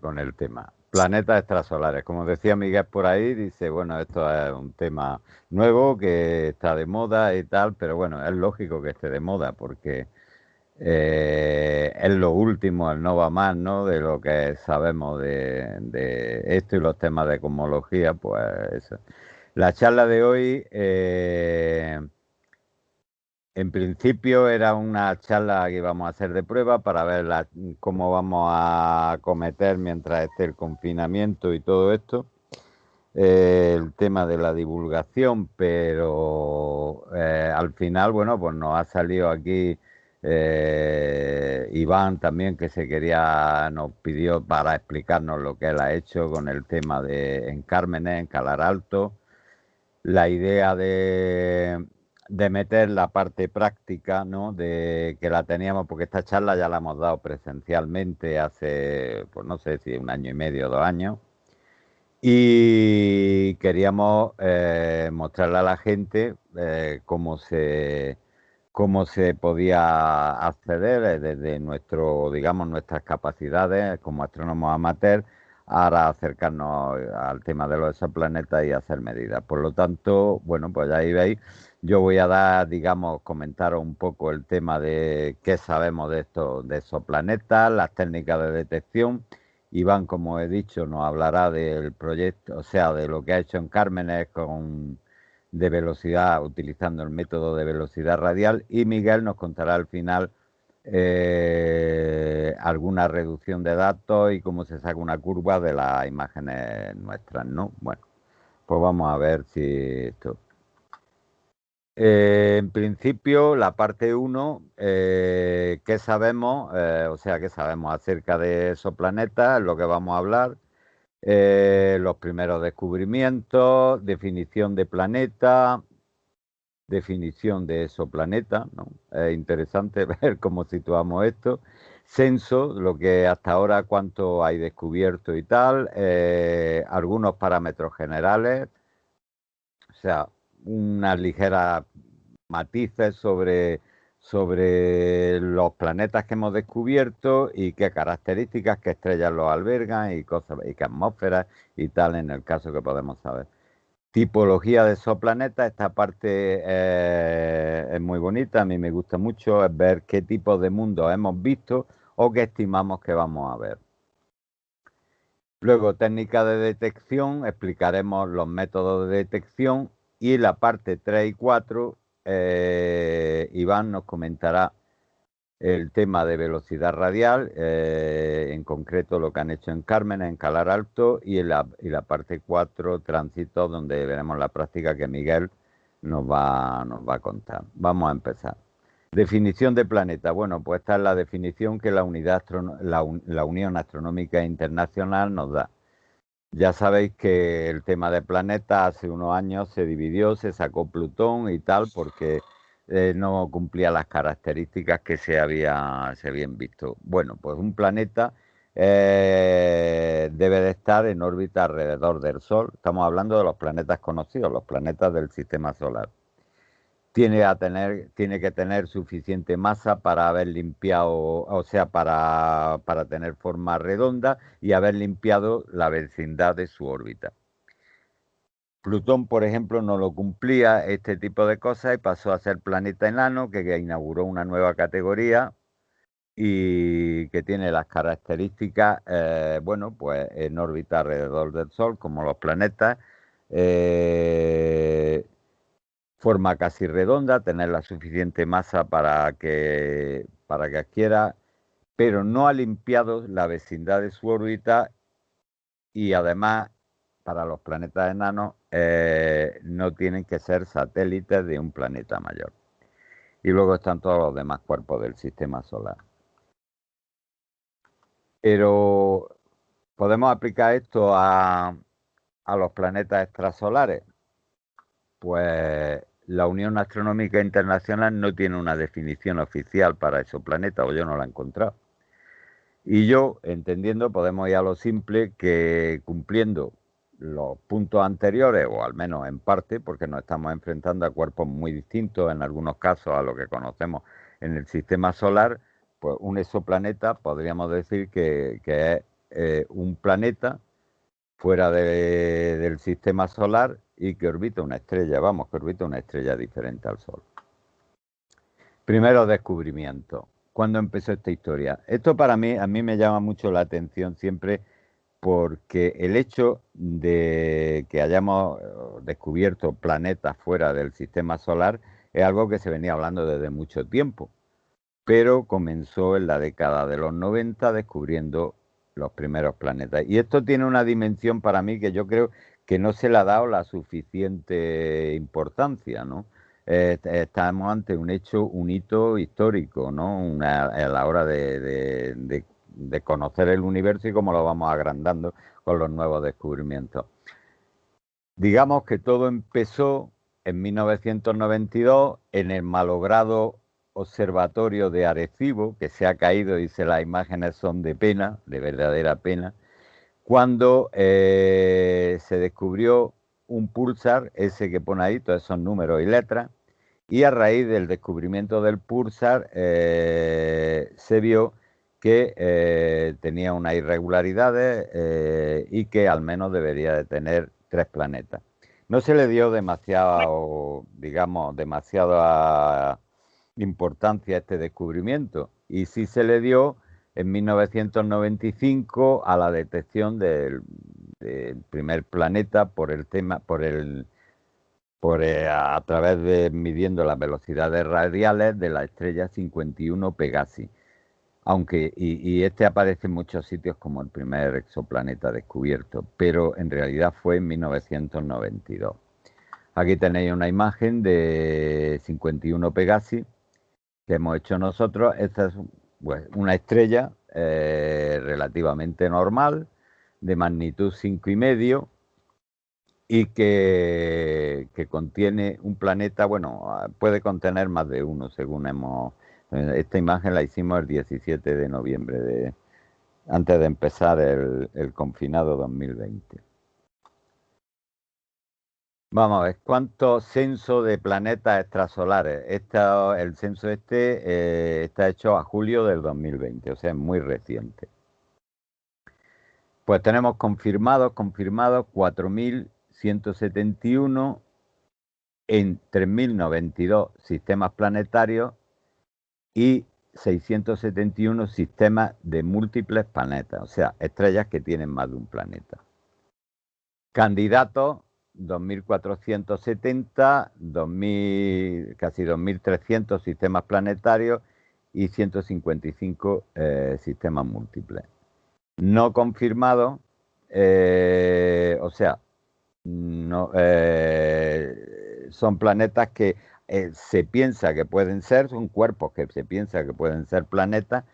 con el tema. Planetas extrasolares. Como decía Miguel por ahí, dice, bueno, esto es un tema nuevo que está de moda y tal, pero bueno, es lógico que esté de moda porque es lo último, el no va más, ¿no? De lo que sabemos de esto y los temas de cosmología, pues eso. La charla de hoy, en principio, era una charla que íbamos a hacer de prueba para ver cómo vamos a cometer mientras esté el confinamiento y todo esto. El tema de la divulgación, pero al final, bueno, pues nos ha salido aquí Iván también, que nos pidió para explicarnos lo que él ha hecho con el tema de en Cármenes, en Calar Alto, la idea de meter la parte práctica, ¿no? De que la teníamos, porque esta charla ya la hemos dado presencialmente hace, pues no sé si 1 año y medio, 2 años, y queríamos mostrarle a la gente cómo se podía acceder desde digamos, nuestras capacidades como astrónomos amateurs, ahora acercarnos al tema de los exoplanetas y hacer medidas. Por lo tanto, bueno, pues ahí veis, yo voy a dar, digamos, comentaros un poco el tema de qué sabemos de estos de exoplanetas, las técnicas de detección. Iván, como he dicho, nos hablará del proyecto, o sea, de lo que ha hecho en Cármenes de velocidad, utilizando el método de velocidad radial, y Miguel nos contará al final alguna reducción de datos y cómo se saca una curva de las imágenes nuestras, ¿no? Bueno, pues vamos a ver si esto. En principio, la parte uno, ¿qué sabemos? O sea, ¿qué sabemos acerca de esos planetas? Es lo que vamos a hablar. Los primeros descubrimientos, definición de planeta, definición de exoplaneta, ¿no? Es interesante ver cómo situamos esto. Censo, lo que hasta ahora cuánto hay descubierto y tal, algunos parámetros generales, o sea, unas ligeras matices sobre los planetas que hemos descubierto y qué características, qué estrellas los albergan y cosas, y qué atmósferas y tal, en el caso que podemos saber. Tipología de exoplanetas, esta parte es muy bonita, a mí me gusta mucho, es ver qué tipo de mundos hemos visto o qué estimamos que vamos a ver. Luego, técnica de detección, explicaremos los métodos de detección, y la parte 3 y 4, Iván nos comentará el tema de velocidad radial, en concreto lo que han hecho en Carmen, en Calar Alto, y la parte 4, tránsito, donde veremos la práctica que Miguel nos va a contar. Vamos a empezar. Definición de planeta. Bueno, pues esta es la definición que la Unión Astronómica Internacional nos da. Ya sabéis que el tema de planetas hace unos años se dividió, se sacó Plutón y tal, porque no cumplía las características que se habían visto. Bueno, pues un planeta debe de estar en órbita alrededor del Sol. Estamos hablando de los planetas conocidos, los planetas del sistema solar. Tiene que tener suficiente masa para haber limpiado, o sea, para tener forma redonda y haber limpiado la vecindad de su órbita. Plutón, por ejemplo, no lo cumplía este tipo de cosas y pasó a ser planeta enano, que inauguró una nueva categoría y que tiene las características, bueno, pues en órbita alrededor del Sol, como los planetas, eh, forma casi redonda, tener la suficiente masa para que adquiera, pero no ha limpiado la vecindad de su órbita, y además, para los planetas enanos, no tienen que ser satélites de un planeta mayor. Y luego están todos los demás cuerpos del sistema solar. Pero, ¿podemos aplicar esto a los planetas extrasolares? Pues la Unión Astronómica Internacional no tiene una definición oficial para exoplanetas, o yo no la he encontrado. Y yo, entendiendo, podemos ir a lo simple, que cumpliendo los puntos anteriores, o al menos en parte, porque nos estamos enfrentando a cuerpos muy distintos en algunos casos a lo que conocemos en el sistema solar, pues un exoplaneta podríamos decir que es un planeta fuera del sistema solar y que orbita una estrella, vamos, que orbita una estrella diferente al Sol. Primero descubrimiento. ¿Cuándo empezó esta historia? Esto para mí, a mí me llama mucho la atención siempre porque el hecho de que hayamos descubierto planetas fuera del sistema solar es algo que se venía hablando desde mucho tiempo, pero comenzó en la década de los 90 descubriendo los primeros planetas. Y esto tiene una dimensión para mí que yo creo que no se le ha dado la suficiente importancia, ¿no? Estamos ante un hecho, un hito histórico, ¿no? A la hora de conocer el universo y cómo lo vamos agrandando con los nuevos descubrimientos. Digamos que todo empezó en 1992 en el malogrado observatorio de Arecibo, que se ha caído, dice, las imágenes son de pena, de verdadera pena, cuando se descubrió un púlsar, ese que pone ahí, todos esos números y letras, y a raíz del descubrimiento del púlsar se vio que tenía unas irregularidades y que al menos debería de tener 3 planetas. No se le dio demasiado, digamos, demasiada importancia a este descubrimiento y sí se le dio en 1995 a la detección del primer planeta por el tema, a través de midiendo las velocidades radiales de la estrella 51 Pegasi. Aunque, y este aparece en muchos sitios como el primer exoplaneta descubierto, pero en realidad fue en 1992. Aquí tenéis una imagen de 51 Pegasi que hemos hecho nosotros. Esta es pues, una estrella relativamente normal, de magnitud 5,5, y que contiene un planeta, bueno, puede contener más de uno, según hemos... Esta imagen la hicimos el 17 de noviembre, antes de empezar el confinado 2020. Vamos a ver, ¿cuántos censos de planetas extrasolares? El censo está hecho a julio del 2020, o sea, es muy reciente. Pues tenemos confirmados 4.171 en 3.092 sistemas planetarios y 671 sistemas de múltiples planetas, o sea, estrellas que tienen más de un planeta. Candidatos, 2.470, casi 2.300 sistemas planetarios y 155 sistemas múltiples. No confirmados, o sea, no, son planetas que se piensa que pueden ser, son cuerpos que se piensa que pueden ser planetas,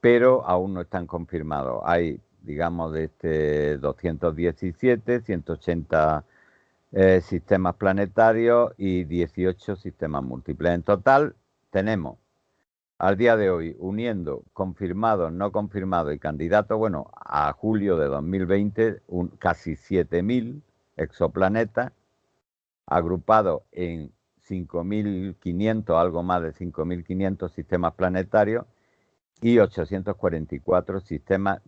pero aún no están confirmados. Hay, digamos, de 217, 180 sistemas planetarios y 18 sistemas múltiples. En total tenemos, al día de hoy, uniendo confirmados, no confirmados y candidatos, bueno, a julio de 2020, casi 7.000 exoplanetas, agrupados en 5.500, algo más de 5.500 sistemas planetarios y 844 sistemas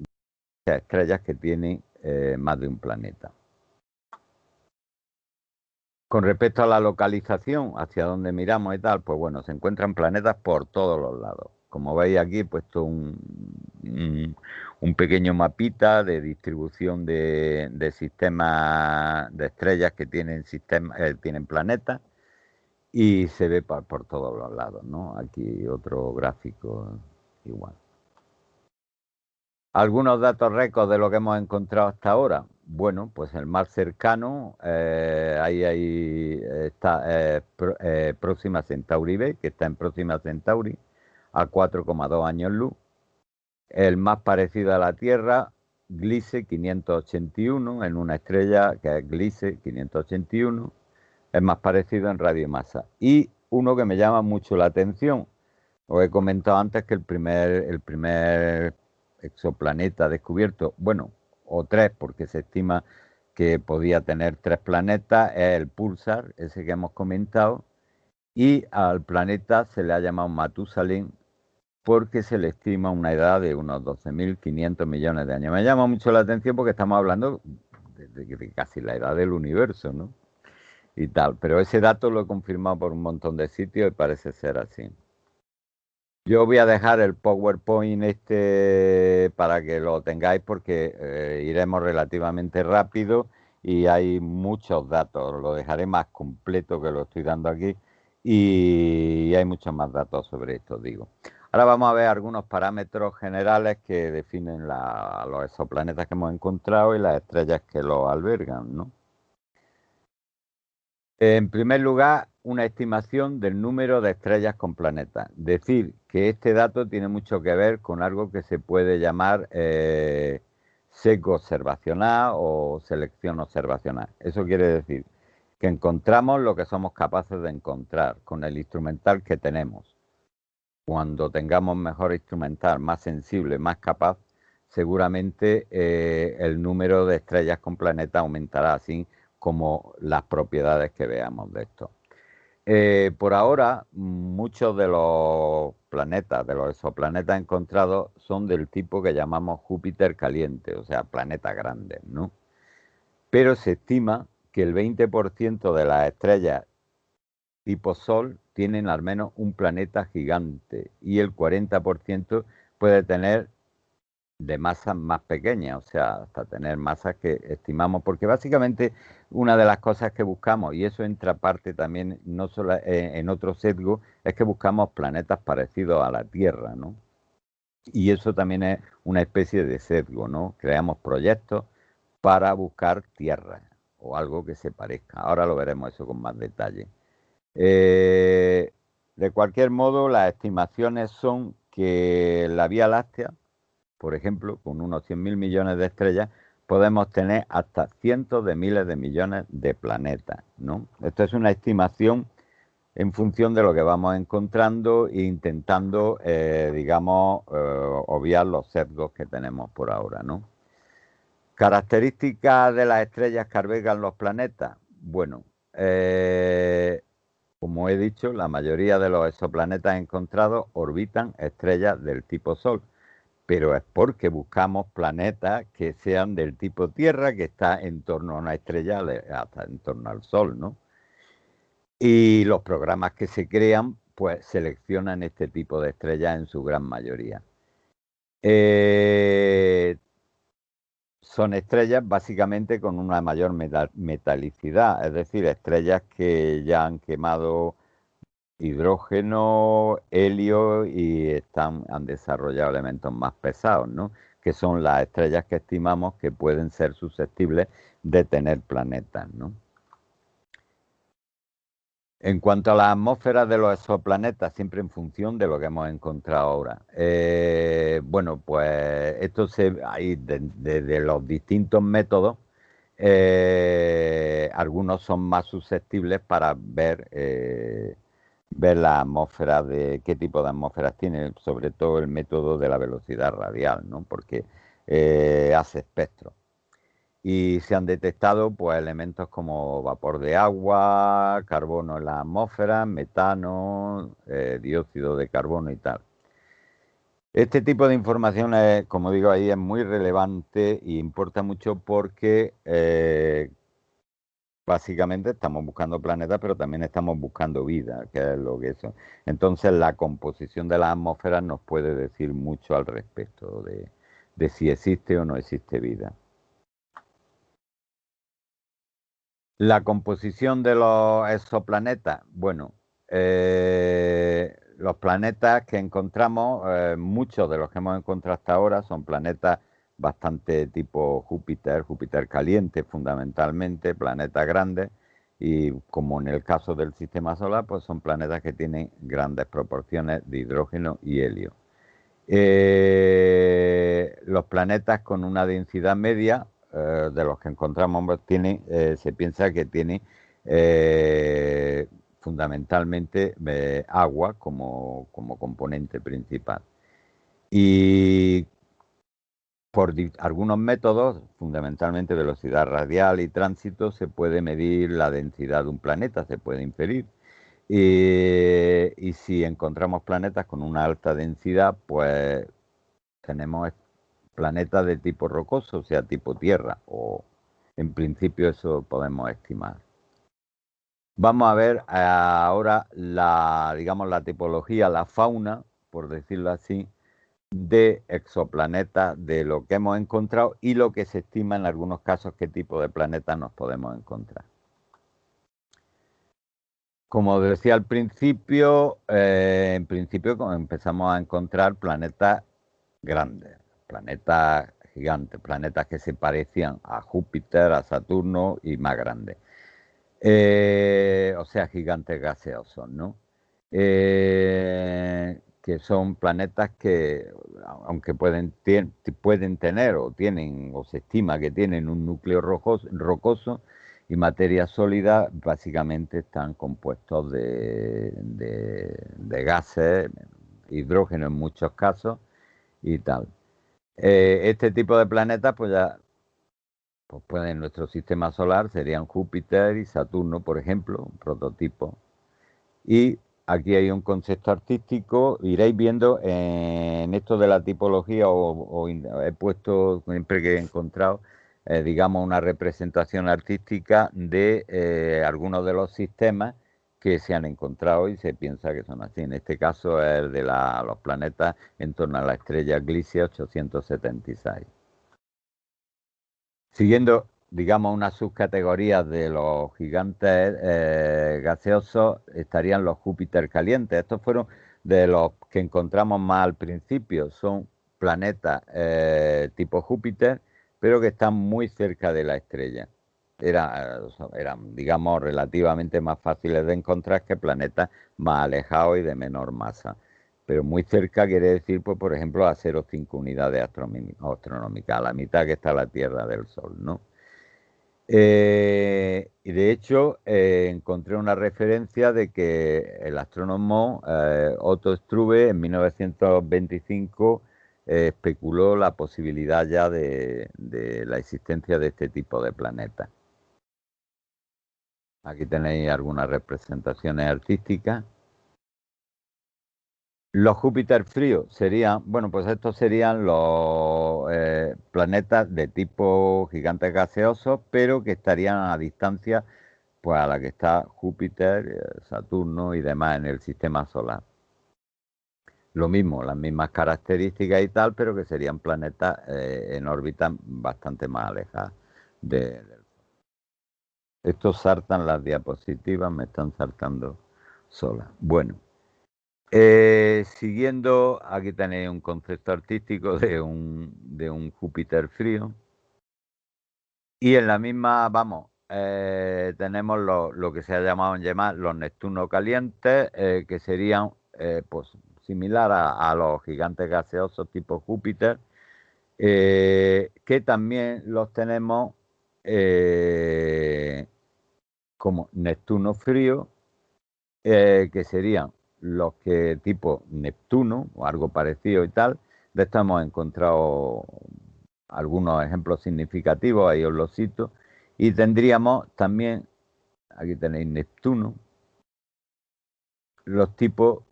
de estrellas que tienen más de un planeta. Con respecto a la localización, hacia donde miramos y tal, pues bueno, se encuentran planetas por todos los lados. Como veis aquí he puesto un pequeño mapita de distribución de sistemas de estrellas que tienen planetas y se ve por todos los lados, ¿no? Aquí otro gráfico igual. Algunos datos récords de lo que hemos encontrado hasta ahora. Bueno, pues el más cercano, ahí está Próxima Centauri B, que está en Próxima Centauri, a 4,2 años luz. El más parecido a la Tierra, Gliese 581, en una estrella que es Gliese 581, es más parecido en radio y masa. Y uno que me llama mucho la atención, os he comentado antes que el primer exoplaneta descubierto, bueno, o 3, porque se estima que podía tener 3 planetas, es el púlsar, ese que hemos comentado, y al planeta se le ha llamado Matusalén porque se le estima una edad de unos 12.500 millones de años. Me llama mucho la atención porque estamos hablando de casi la edad del universo, ¿no? Y tal, pero ese dato lo he confirmado por un montón de sitios y parece ser así. Yo voy a dejar el PowerPoint este para que lo tengáis porque iremos relativamente rápido y hay muchos datos. Lo dejaré más completo que lo estoy dando aquí y hay muchos más datos sobre esto, digo. Ahora vamos a ver algunos parámetros generales que definen los exoplanetas que hemos encontrado y las estrellas que los albergan, ¿no? En primer lugar, una estimación del número de estrellas con planetas. Decir que este dato tiene mucho que ver con algo que se puede llamar sesgo observacional o selección observacional. Eso quiere decir que encontramos lo que somos capaces de encontrar con el instrumental que tenemos. Cuando tengamos mejor instrumental, más sensible, más capaz, seguramente el número de estrellas con planetas aumentará, así como las propiedades que veamos de esto. Por ahora, muchos de los planetas, de los exoplanetas encontrados, son del tipo que llamamos Júpiter caliente, o sea, planetas grandes, ¿no? Pero se estima que el 20% de las estrellas tipo Sol tienen al menos un planeta gigante y el 40% puede tener de masas más pequeñas, o sea, hasta tener masas que estimamos, porque básicamente una de las cosas que buscamos, y eso entra parte también, no solo en otro sesgo, es que buscamos planetas parecidos a la Tierra, ¿no? Y eso también es una especie de sesgo, ¿no? Creamos proyectos para buscar tierra o algo que se parezca. Ahora lo veremos eso con más detalle. Eh, de cualquier modo, las estimaciones son que la Vía Láctea, por ejemplo, con unos 100.000 millones de estrellas, podemos tener hasta cientos de miles de millones de planetas, ¿no? Esto es una estimación en función de lo que vamos encontrando e intentando, digamos, obviar los sesgos que tenemos por ahora, ¿no? Características de las estrellas que albergan los planetas. Bueno, como he dicho, la mayoría de los exoplanetas encontrados orbitan estrellas del tipo Sol, pero es porque buscamos planetas que sean del tipo Tierra, que está en torno a una estrella, hasta en torno al Sol, ¿no? Y los programas que se crean, pues seleccionan este tipo de estrellas en su gran mayoría. Son estrellas básicamente con una mayor metalicidad, es decir, estrellas que ya han quemado hidrógeno, helio y han desarrollado elementos más pesados, ¿no? Que son las estrellas que estimamos que pueden ser susceptibles de tener planetas, ¿no? En cuanto a las atmósferas de los exoplanetas, siempre en función de lo que hemos encontrado ahora. Bueno, pues esto hay de los distintos métodos, algunos son más susceptibles para ver la atmósfera, de qué tipo de atmósferas tiene, sobre todo el método de la velocidad radial, ¿no? Porque hace espectro. Y se han detectado pues elementos como vapor de agua, carbono en la atmósfera, metano, dióxido de carbono y tal. Este tipo de información, como digo ahí, es muy relevante e importa mucho porque básicamente estamos buscando planetas, pero también estamos buscando vida, que es lo que es. Entonces la composición de las atmósferas nos puede decir mucho al respecto de si existe o no existe vida. La composición de los exoplanetas, bueno, los planetas que encontramos, muchos de los que hemos encontrado hasta ahora son planetas bastante tipo Júpiter, Júpiter caliente fundamentalmente, planetas grandes, y como en el caso del sistema solar, pues son planetas que tienen grandes proporciones de hidrógeno y helio. Los planetas con una densidad media de los que encontramos pues, se piensa que tiene fundamentalmente agua como componente principal. Y por algunos métodos, fundamentalmente velocidad radial y tránsito, se puede medir la densidad de un planeta, se puede inferir. Y si encontramos planetas con una alta densidad, pues tenemos planetas de tipo rocoso, o sea, tipo Tierra, o en principio eso podemos estimar. Vamos a ver ahora digamos, la tipología, la fauna, por decirlo así, de exoplanetas, de lo que hemos encontrado y lo que se estima en algunos casos qué tipo de planetas nos podemos encontrar. Como decía al principio, en principio empezamos a encontrar planetas grandes, planetas gigantes, planetas que se parecían a Júpiter, a Saturno y más grandes. O sea, gigantes gaseosos, ¿no? Que son planetas que, aunque pueden tener o tienen, o se estima que tienen un núcleo rocoso y materia sólida, básicamente están compuestos de gases, hidrógeno en muchos casos y tal. Este tipo de planetas, pues ya pues en nuestro sistema solar serían Júpiter y Saturno, por ejemplo, un prototipo. Y aquí hay un concepto artístico, iréis viendo en esto de la tipología, he puesto, siempre que he encontrado, digamos, una representación artística de algunos de los sistemas que se han encontrado y se piensa que son así. En este caso es el de los planetas en torno a la estrella Gliese 876. Siguiendo, digamos, una subcategoría de los gigantes gaseosos, estarían los Júpiter calientes. Estos fueron de los que encontramos más al principio. Son planetas tipo Júpiter, pero que están muy cerca de la estrella. Eran, digamos, relativamente más fáciles de encontrar que planetas más alejados y de menor masa. Pero muy cerca quiere decir, pues, por ejemplo, a 0,5 unidades astronómicas, a la mitad que está la Tierra del Sol, ¿no? Y de hecho, encontré una referencia de que el astrónomo Otto Struve en 1925 especuló la posibilidad ya de la existencia de este tipo de planetas. Aquí tenéis algunas representaciones artísticas. Los Júpiter fríos serían, bueno, pues estos serían los planetas de tipo gigantes gaseosos, pero que estarían a distancia, pues a la que está Júpiter, Saturno y demás en el sistema solar. Lo mismo, las mismas características y tal, pero que serían planetas en órbita bastante más alejadas del Sol. Estos saltan las diapositivas, me están saltando solas. Bueno. Siguiendo, aquí tenéis un concepto artístico de un Júpiter frío. Y en la misma, vamos, tenemos lo que se ha llamado en llamar los Neptunos calientes, que serían pues, similar a los gigantes gaseosos tipo Júpiter, que también los tenemos como Neptuno frío, que serían los que tipo Neptuno o algo parecido y tal. De esto hemos encontrado algunos ejemplos significativos, ahí os los cito. Y tendríamos también, aquí tenéis Neptuno, los tipos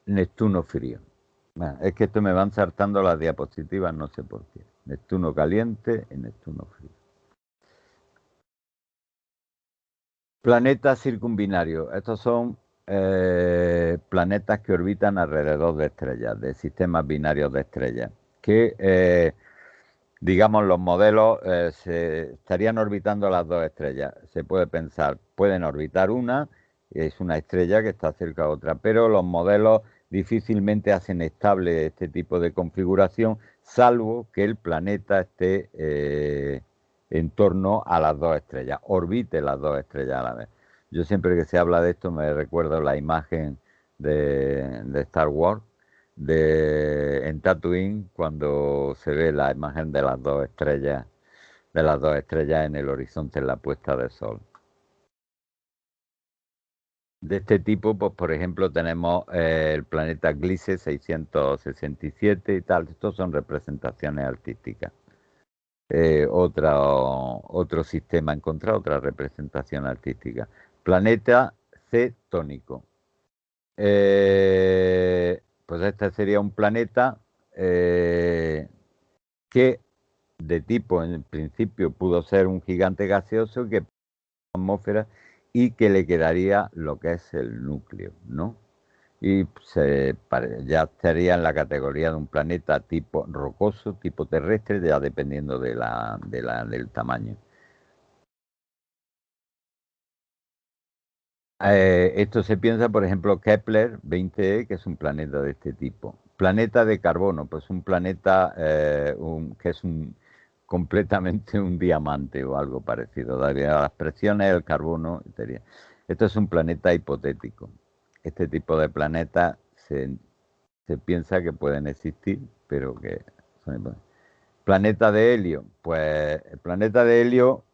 Neptuno frío. Bueno, es que esto me van saltando las diapositivas, no sé por qué. Neptuno caliente y Neptuno frío. Planetas circumbinarios. Estos son planetas que orbitan alrededor de estrellas, de sistemas binarios de estrellas, que, digamos, los modelos se estarían orbitando las dos estrellas. Se puede pensar, pueden orbitar una, es una estrella que está cerca de otra, pero los modelos difícilmente hacen estable este tipo de configuración, salvo que el planeta esté en torno a las dos estrellas, orbite las dos estrellas a la vez. Yo siempre que se habla de esto me recuerdo la imagen de Star Wars, en Tatooine, cuando se ve la imagen de las dos estrellas en el horizonte en la puesta de sol. De este tipo, pues por ejemplo, tenemos el planeta Gliese 667 y tal. Estos son representaciones artísticas. Otro sistema encontrado, otra representación artística. Planeta cetónico. Pues este sería un planeta que de tipo, en principio, pudo ser un gigante gaseoso que atmósfera y que le quedaría lo que es el núcleo, ¿no? Y ya estaría en la categoría de un planeta tipo rocoso, tipo terrestre, ya dependiendo del tamaño. Esto se piensa, por ejemplo, Kepler 20e, que es un planeta de este tipo. Planeta de carbono, pues un planeta que es completamente un diamante o algo parecido. Daría las presiones, el carbono. Esto es un planeta hipotético. Este tipo de planetas se piensa que pueden existir, pero que son hipotéticos. Planeta de helio, pues el planeta de helio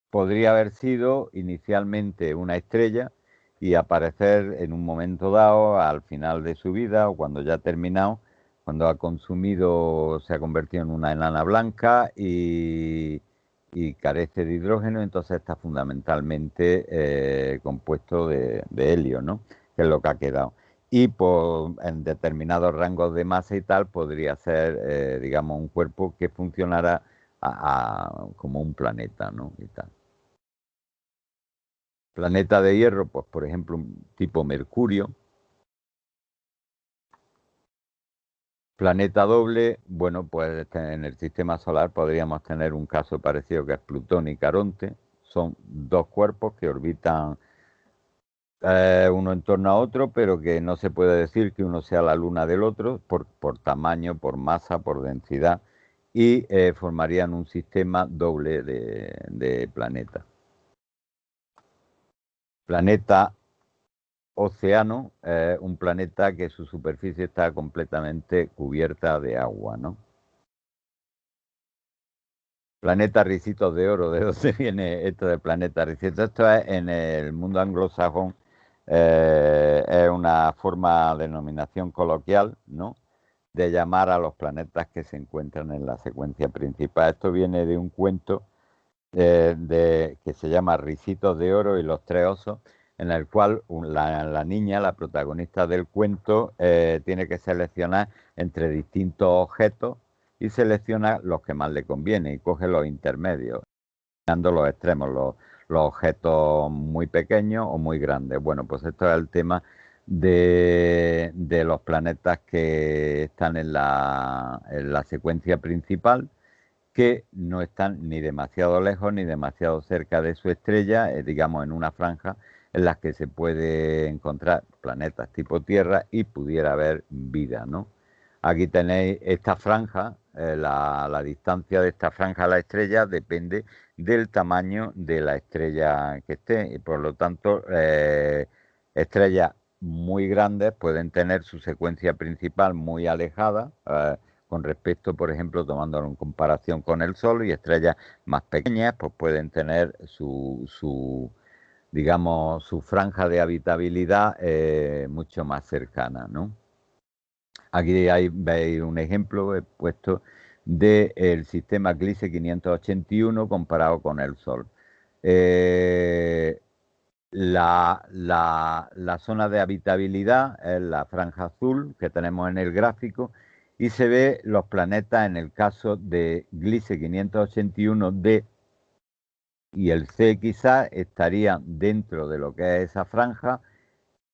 podría haber sido inicialmente una estrella y aparecer en un momento dado, al final de su vida o cuando ya ha terminado, cuando ha consumido, se ha convertido en una enana blanca y carece de hidrógeno, entonces está fundamentalmente compuesto de helio, ¿no? Que es lo que ha quedado. Y en determinados rangos de masa y tal podría ser, digamos, un cuerpo que funcionara como un planeta, ¿no? Y tal. Planeta de hierro, pues por ejemplo, un tipo Mercurio. Planeta doble, bueno, pues en el sistema solar podríamos tener un caso parecido que es Plutón y Caronte. Son dos cuerpos que orbitan uno en torno a otro, pero que no se puede decir que uno sea la luna del otro por tamaño, por masa, por densidad, y formarían un sistema doble de planetas. Planeta Océano, un planeta que su superficie está completamente cubierta de agua, ¿no? Planeta Ricitos de Oro, ¿de dónde viene esto de planeta Ricitos? Esto es en el mundo anglosajón, es una forma, denominación coloquial, ¿no? De llamar a los planetas que se encuentran en la secuencia principal. Esto viene de un cuento que se llama Ricitos de Oro y los tres osos, en el cual la niña, la protagonista del cuento, tiene que seleccionar entre distintos objetos y selecciona los que más le conviene y coge los intermedios, dando los extremos, los objetos muy pequeños o muy grandes. Bueno, pues esto es el tema de los planetas que están en la secuencia principal, que no están ni demasiado lejos ni demasiado cerca de su estrella, digamos en una franja en la que se puede encontrar planetas tipo Tierra y pudiera haber vida, ¿no? Aquí tenéis esta franja, la distancia de esta franja a la estrella depende del tamaño de la estrella que esté y por lo tanto estrellas muy grandes pueden tener su secuencia principal muy alejada, con respecto, por ejemplo, tomándolo en comparación con el Sol, y estrellas más pequeñas, pues pueden tener digamos, su franja de habitabilidad mucho más cercana, ¿no? Aquí veis un ejemplo he puesto del sistema Gliese 581 comparado con el Sol. La zona de habitabilidad es la franja azul que tenemos en el gráfico y se ve los planetas en el caso de Gliese 581d y el C quizás estarían dentro de lo que es esa franja,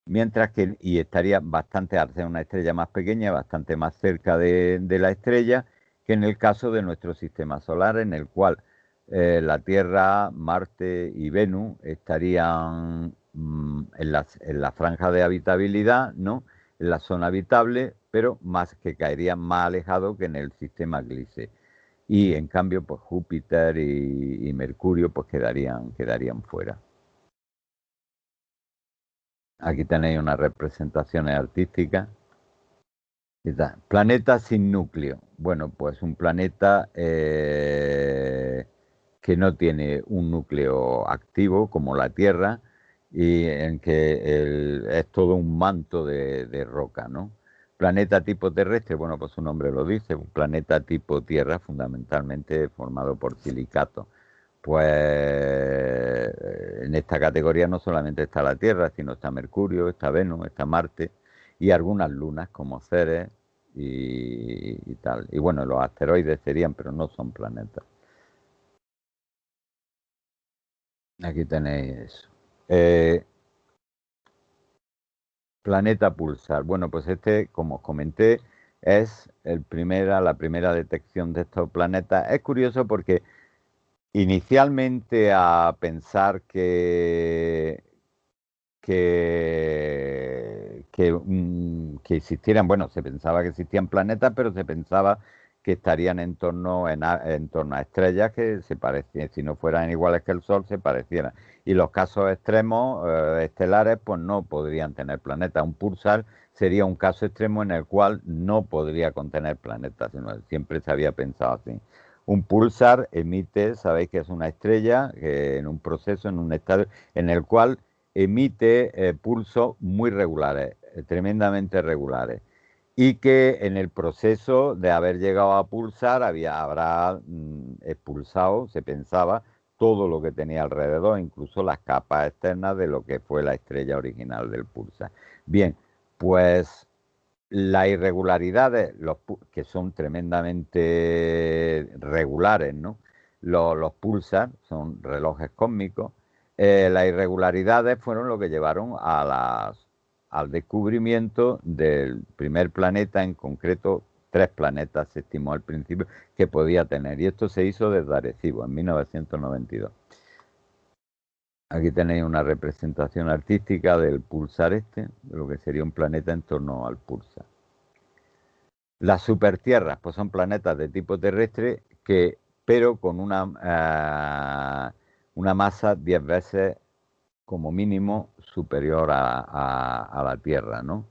mientras que, y estaría bastante, al ser una estrella más pequeña, bastante más cerca de la estrella que en el caso de nuestro sistema solar, en el cual la Tierra, Marte y Venus estarían en la franja de habitabilidad, ¿no? En la zona habitable, pero más que caerían más alejados que en el sistema Gliese. Y en cambio, pues Júpiter y Mercurio pues quedarían fuera. Aquí tenéis unas representaciones artísticas. Planeta sin núcleo. Bueno, pues un planeta que no tiene un núcleo activo como la Tierra y en que es todo un manto de roca, ¿no? Planeta tipo terrestre, bueno, pues su nombre lo dice, un planeta tipo Tierra fundamentalmente formado por silicato. pues en esta categoría no solamente está la Tierra, sino está Mercurio, está Venus, está Marte y algunas lunas como Ceres y tal. Y bueno, los asteroides serían, pero no son planetas. Aquí tenéis eso. Eh, Planeta pulsar. Bueno, pues este, como os comenté, es la primera detección de estos planetas. Es curioso porque inicialmente a pensar que existieran, bueno, se pensaba que existían planetas, pero se pensaba que estarían en torno a estrellas que se parecían, si no fueran iguales que el Sol, se parecieran. Y los casos extremos estelares, pues no podrían tener planetas. Un pulsar sería un caso extremo en el cual no podría contener planetas, sino siempre se había pensado así. Un pulsar emite, sabéis que es una estrella que en un proceso, en un estado en el cual emite pulsos muy regulares, tremendamente regulares, y que en el proceso de haber llegado a pulsar habrá expulsado, se pensaba, todo lo que tenía alrededor, incluso las capas externas de lo que fue la estrella original del pulsar. Bien, pues las irregularidades, que son tremendamente regulares, ¿no? Los pulsar son relojes cósmicos. Las irregularidades fueron lo que llevaron al descubrimiento del primer planeta, en concreto 3 planetas, se estimó al principio, que podía tener. Y esto se hizo desde Arecibo, en 1992. Aquí tenéis una representación artística del pulsar de lo que sería un planeta en torno al pulsar. Las supertierras, pues son planetas de tipo terrestre pero con una masa 10 veces como mínimo superior a la Tierra, ¿no?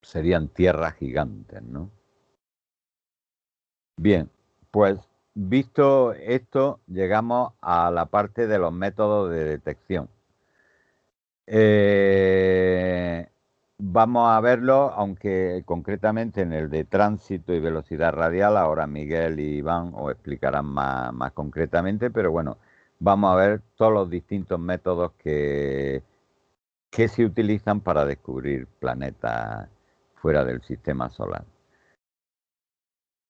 Serían tierras gigantes, ¿no? Bien, pues visto esto, llegamos a la parte de los métodos de detección. Eh, Vamos a verlo, aunque concretamente en el de tránsito y velocidad radial, ahora Miguel y Iván os explicarán más concretamente, pero bueno, vamos a ver todos los distintos métodos que se utilizan para descubrir planetas fuera del sistema solar.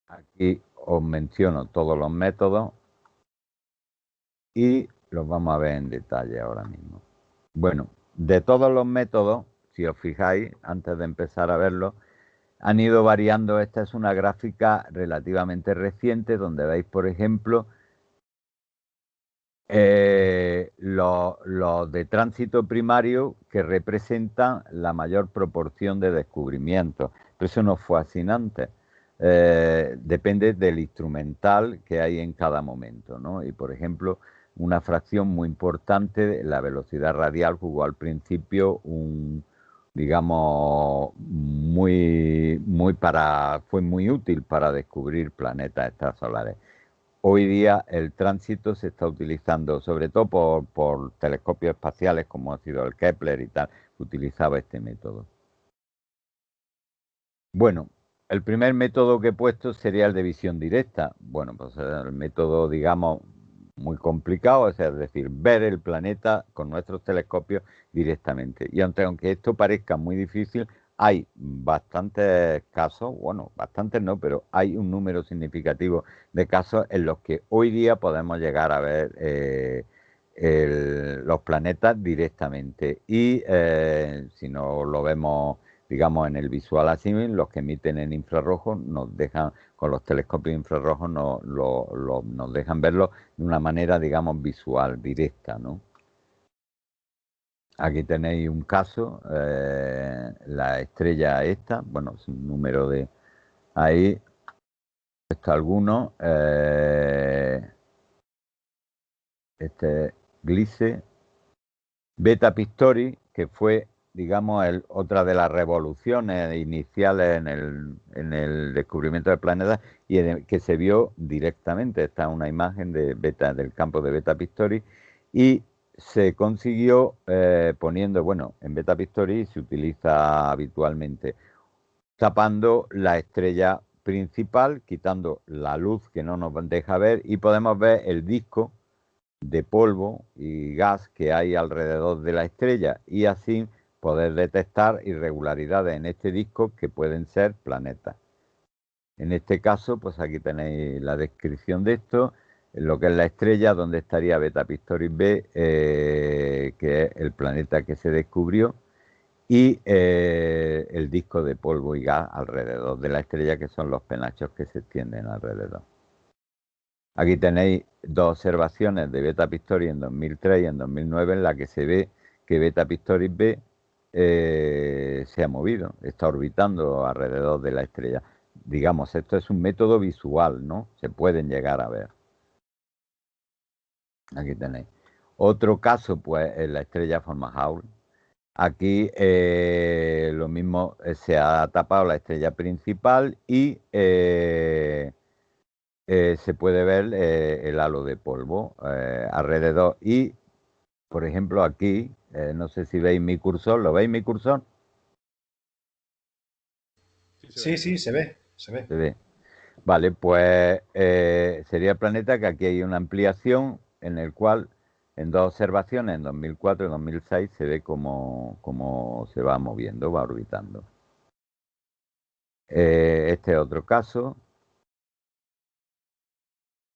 Aquí os menciono todos los métodos y los vamos a ver en detalle ahora mismo. Bueno, de todos los métodos, si os fijáis, antes de empezar a verlo, han ido variando. Esta es una gráfica relativamente reciente donde veis, por ejemplo, los de tránsito primario que representan la mayor proporción de descubrimientos. Pero eso no fue así antes. Depende del instrumental que hay en cada momento, ¿no? Y, por ejemplo, una fracción muy importante, la velocidad radial, jugó al principio digamos, fue muy útil para descubrir planetas extrasolares. Hoy día el tránsito se está utilizando, sobre todo por telescopios espaciales como ha sido el Kepler y tal, que utilizaba este método. Bueno, el primer método que he puesto sería el de visión directa. Bueno, pues el método, digamos, muy complicado, es decir, ver el planeta con nuestros telescopios directamente. Y aunque esto parezca muy difícil, hay bastantes casos, bueno, bastantes no, pero hay un número significativo de casos en los que hoy día podemos llegar a ver los planetas directamente. Y si no lo vemos, digamos, en el visual asímil, los que emiten en infrarrojo nos dejan, con los telescopios infrarrojos, nos dejan verlo de una manera, digamos, visual, directa, ¿no? Aquí tenéis un caso, la estrella esta, bueno, es un número de... Ahí está alguno, este Gliese, Beta Pistori, que fue, digamos, otra de las revoluciones iniciales en el descubrimiento del planeta y que se vio directamente. Esta es una imagen del campo de Beta Pistori y se consiguió poniendo, bueno, en Beta Pistori se utiliza habitualmente tapando la estrella principal, quitando la luz que no nos deja ver, y podemos ver el disco de polvo y gas que hay alrededor de la estrella y así poder detectar irregularidades en este disco que pueden ser planetas. En este caso, pues aquí tenéis la descripción de esto, lo que es la estrella, donde estaría Beta Pistorius B, que es el planeta que se descubrió, y el disco de polvo y gas alrededor de la estrella, que son los penachos que se extienden alrededor. Aquí tenéis dos observaciones de Beta Pistorius en 2003 y en 2009, en la que se ve que Beta Pistorius B se ha movido, está orbitando alrededor de la estrella. Digamos, esto es un método visual, ¿no? Se pueden llegar a ver. Aquí tenéis. Otro caso, pues, es la estrella Fomalhaut. Aquí lo mismo, se ha tapado la estrella principal y se puede ver el halo de polvo alrededor. Y, por ejemplo, aquí, no sé si veis mi cursor, ¿lo veis mi cursor? Sí, sí, se ve, se ve. Se ve. Vale, pues sería el planeta que aquí hay una ampliación en el cual en dos observaciones, en 2004 y 2006, se ve cómo se va moviendo, va orbitando. Este es otro caso.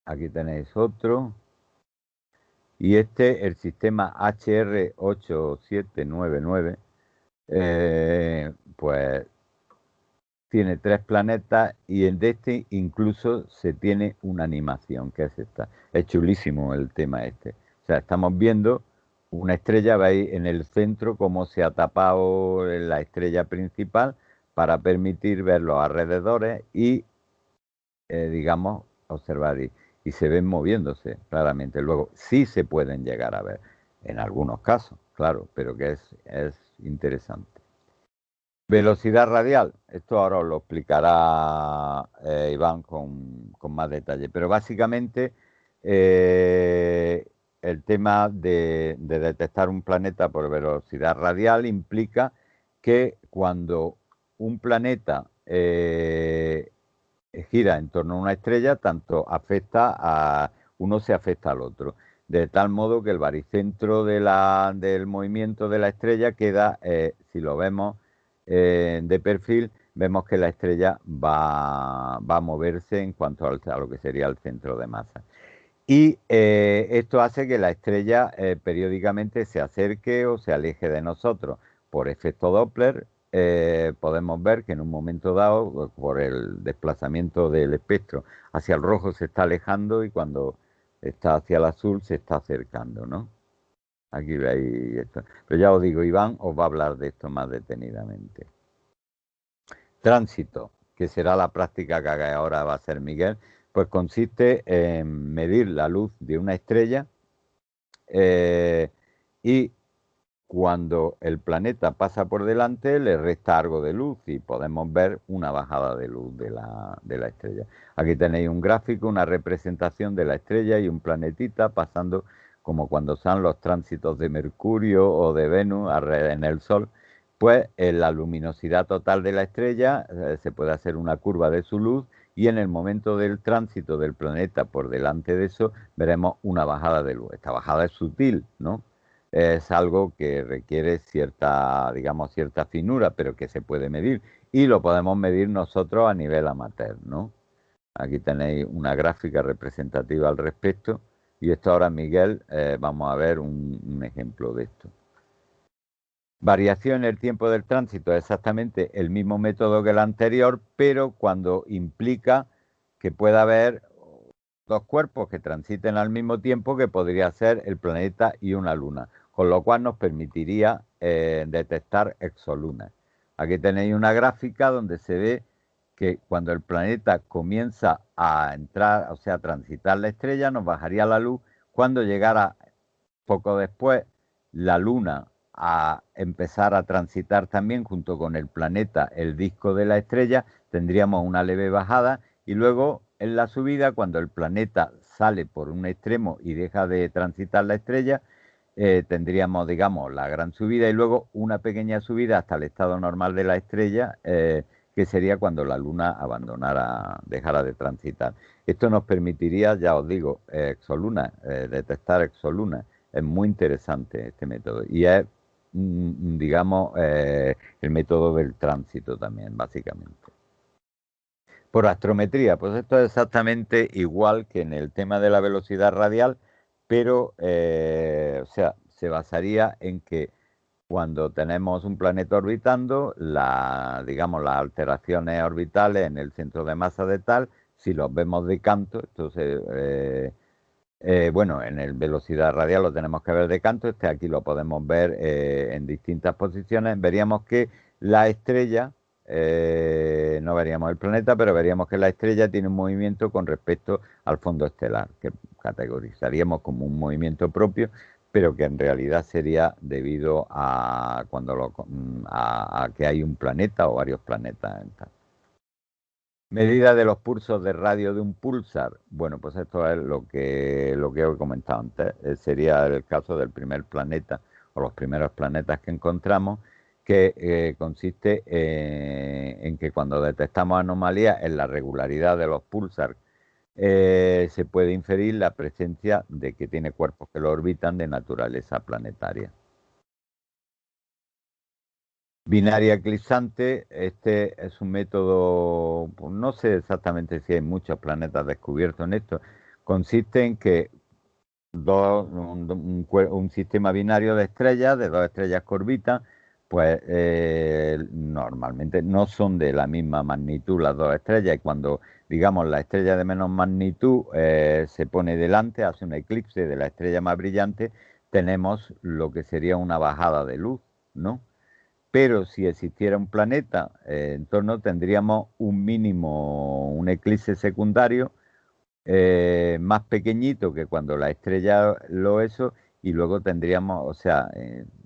Aquí tenéis otro. Y este, el sistema HR8799, pues tiene 3 planetas y de este incluso se tiene una animación, que es esta. Es chulísimo el tema este. O sea, estamos viendo una estrella, veis en el centro cómo se ha tapado la estrella principal para permitir ver los alrededores y, digamos, observar. Y se ven moviéndose claramente. Luego, sí se pueden llegar a ver, en algunos casos, claro, pero que es interesante. Velocidad radial, esto ahora os lo explicará Iván con más detalle, pero básicamente el tema de detectar un planeta por velocidad radial implica que cuando un planeta gira en torno a una estrella, tanto afecta uno se afecta al otro, de tal modo que el baricentro del movimiento de la estrella queda, si lo vemos de perfil, vemos que la estrella va a moverse en cuanto a lo que sería el centro de masa. Y esto hace que la estrella periódicamente se acerque o se aleje de nosotros. Por efecto Doppler, podemos ver que en un momento dado, por el desplazamiento del espectro hacia el rojo, se está alejando y cuando está hacia el azul se está acercando, ¿no? Aquí veis esto. Pero ya os digo, Iván os va a hablar de esto más detenidamente. Tránsito, que será la práctica que haga ahora va a ser Miguel, pues consiste en medir la luz de una estrella y cuando el planeta pasa por delante le resta algo de luz y podemos ver una bajada de luz de la estrella. Aquí tenéis un gráfico, una representación de la estrella y un planetita pasando como cuando son los tránsitos de Mercurio o de Venus en el Sol. Pues en la luminosidad total de la estrella se puede hacer una curva de su luz y en el momento del tránsito del planeta por delante de eso veremos una bajada de luz. Esta bajada es sutil, ¿no? Es algo que requiere cierta, digamos, cierta finura, pero que se puede medir y lo podemos medir nosotros a nivel amateur, ¿no? Aquí tenéis una gráfica representativa al respecto y esto ahora, Miguel, vamos a ver un ejemplo de esto. Variación en el tiempo del tránsito es exactamente el mismo método que el anterior, pero cuando implica que pueda haber dos cuerpos que transiten al mismo tiempo, que podría ser el planeta y una luna, con lo cual nos permitiría detectar exolunas. Aquí tenéis una gráfica donde se ve que cuando el planeta comienza a entrar, o sea, a transitar la estrella, nos bajaría la luz. Cuando llegara poco después la luna a empezar a transitar también junto con el planeta, el disco de la estrella, tendríamos una leve bajada y luego en la subida, cuando el planeta sale por un extremo y deja de transitar la estrella, tendríamos, digamos, la gran subida y luego una pequeña subida hasta el estado normal de la estrella, que sería cuando la Luna abandonara, dejara de transitar. Esto nos permitiría, ya os digo, detectar exolunas. Es muy interesante este método y es, digamos, el método del tránsito también, básicamente. Por astrometría, pues esto es exactamente igual que en el tema de la velocidad radial, pero, o sea, se basaría en que cuando tenemos un planeta orbitando, digamos, las alteraciones orbitales en el centro de masa de tal, si los vemos de canto, entonces, bueno, en el velocidad radial lo tenemos que ver de canto, aquí lo podemos ver en distintas posiciones, veríamos que la estrella, no veríamos el planeta, pero veríamos que la estrella tiene un movimiento con respecto al fondo estelar, que categorizaríamos como un movimiento propio, pero que en realidad sería debido a a que hay un planeta o varios planetas en tal. Medida de los pulsos de radio de un púlsar. Bueno, pues esto es lo que he comentado antes. Sería el caso del primer planeta o los primeros planetas que encontramos, que consiste en que cuando detectamos anomalías en la regularidad de los púlsar, se puede inferir la presencia de que tiene cuerpos que lo orbitan de naturaleza planetaria. Binaria eclipsante, este es un método, pues no sé exactamente si hay muchos planetas descubiertos en esto. Consiste en que un sistema binario de estrellas, de dos estrellas que orbitan, pues normalmente no son de la misma magnitud las dos estrellas, y cuando, digamos, la estrella de menos magnitud se pone delante, hace un eclipse de la estrella más brillante, tenemos lo que sería una bajada de luz, ¿no? Pero si existiera un planeta en torno, tendríamos un mínimo, un eclipse secundario más pequeñito que cuando la estrella lo eso, y luego tendríamos, o sea,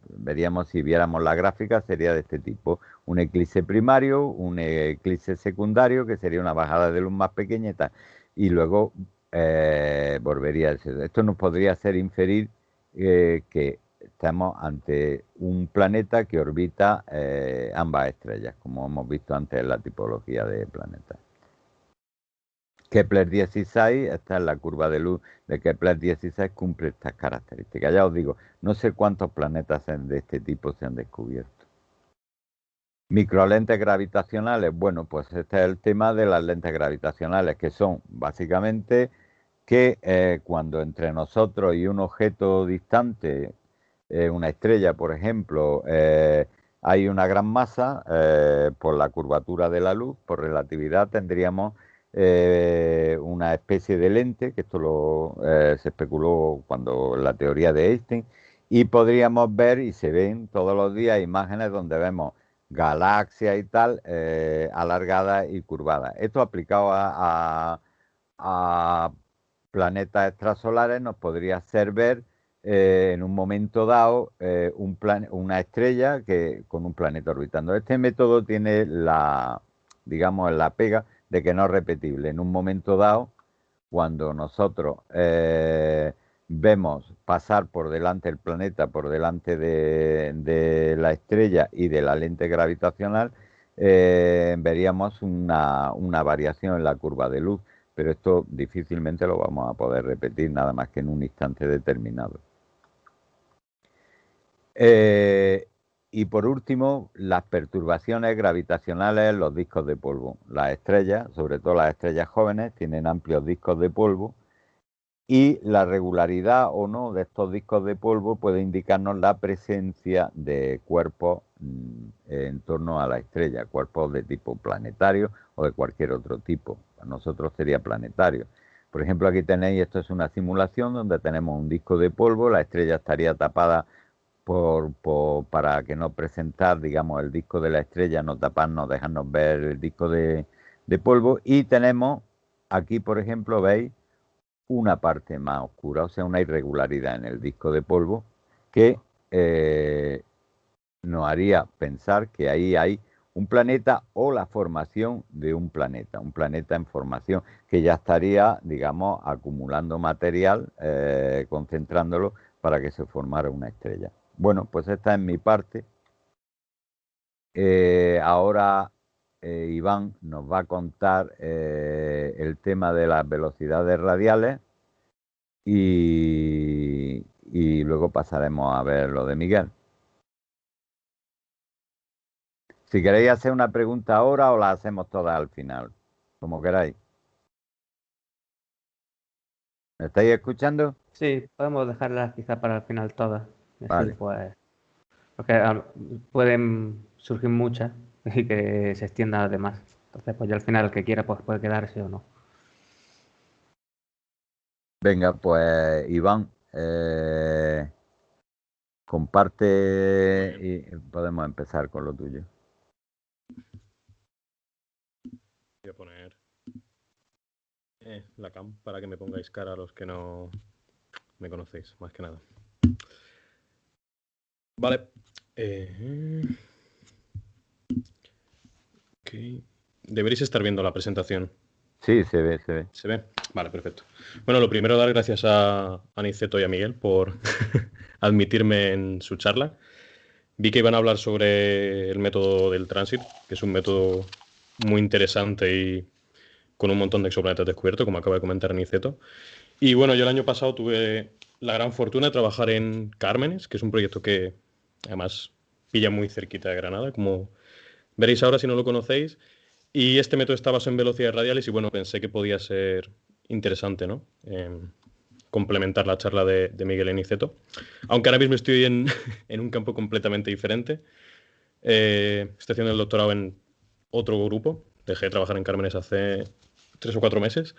veríamos, si viéramos la gráfica, sería de este tipo: un eclipse primario, un eclipse secundario, que sería una bajada de luz más pequeña y tal, y luego volvería a ser. Esto nos podría hacer inferir que estamos ante un planeta que orbita ambas estrellas, como hemos visto antes en la tipología de planetas. Kepler 16, esta es la curva de luz de Kepler 16, cumple estas características. Ya os digo, no sé cuántos planetas de este tipo se han descubierto. Microlentes gravitacionales, bueno, pues este es el tema de las lentes gravitacionales, que son básicamente que cuando entre nosotros y un objeto distante, una estrella, por ejemplo, hay una gran masa, por la curvatura de la luz, por relatividad, tendríamos una especie de lente, que se especuló cuando la teoría de Einstein, y podríamos ver, y se ven todos los días, imágenes donde vemos galaxias y tal, alargadas y curvadas. Esto aplicado a planetas extrasolares nos podría hacer ver en un momento dado una estrella con un planeta orbitando. Este método tiene digamos, la pega de que no es repetible. En un momento dado, cuando nosotros vemos pasar por delante el planeta, por delante de la estrella y de la lente gravitacional, veríamos una variación en la curva de luz, pero esto difícilmente lo vamos a poder repetir nada más que en un instante determinado. Y por último, las perturbaciones gravitacionales en los discos de polvo. Las estrellas, sobre todo las estrellas jóvenes, tienen amplios discos de polvo, y la regularidad o no de estos discos de polvo puede indicarnos la presencia de cuerpos en torno a la estrella, cuerpos de tipo planetario o de cualquier otro tipo. Para nosotros sería planetario. Por ejemplo, aquí tenéis, esto es una simulación donde tenemos un disco de polvo, la estrella estaría tapada para que no presentar, digamos, el disco de la estrella, no taparnos, dejarnos ver el disco de polvo, y tenemos aquí, por ejemplo, veis una parte más oscura, o sea, una irregularidad en el disco de polvo que nos haría pensar que ahí hay un planeta o la formación de un planeta en formación, que ya estaría, digamos, acumulando material, concentrándolo para que se formara una estrella. Bueno, pues esta es mi parte. Ahora Iván nos va a contar el tema de las velocidades radiales y luego pasaremos a ver lo de Miguel. Si queréis hacer una pregunta ahora o la hacemos todas al final, como queráis. ¿Me estáis escuchando? Sí, podemos dejarlas quizá para el final todas. Y así, Vale. pues, porque pueden surgir muchas y que se extienda además. Entonces, pues ya al final el que quiera pues puede quedarse o no. Venga, pues Iván, comparte y podemos empezar con lo tuyo. Voy a poner la cam para que me pongáis cara a los que no me conocéis, más que nada. Vale. Ok. Deberéis estar viendo la presentación. Sí, se ve, se ve. ¿Se ve? Vale, perfecto. Bueno, lo primero, dar gracias a Aniceto y a Miguel por admitirme en su charla. Vi que iban a hablar sobre el método del tránsito, que es un método muy interesante y con un montón de exoplanetas descubiertos, como acaba de comentar Aniceto. Y bueno, yo el año pasado tuve la gran fortuna de trabajar en Cármenes, que es un proyecto que además pilla muy cerquita de Granada, como veréis ahora si no lo conocéis. Y este método está basado en velocidades radiales y bueno, pensé que podía ser interesante, ¿no? Complementar la charla de Miguel Eniceto. Aunque ahora mismo estoy en un campo completamente diferente. Estoy haciendo el doctorado en otro grupo. Dejé de trabajar en Cármenes hace 3 o 4 meses.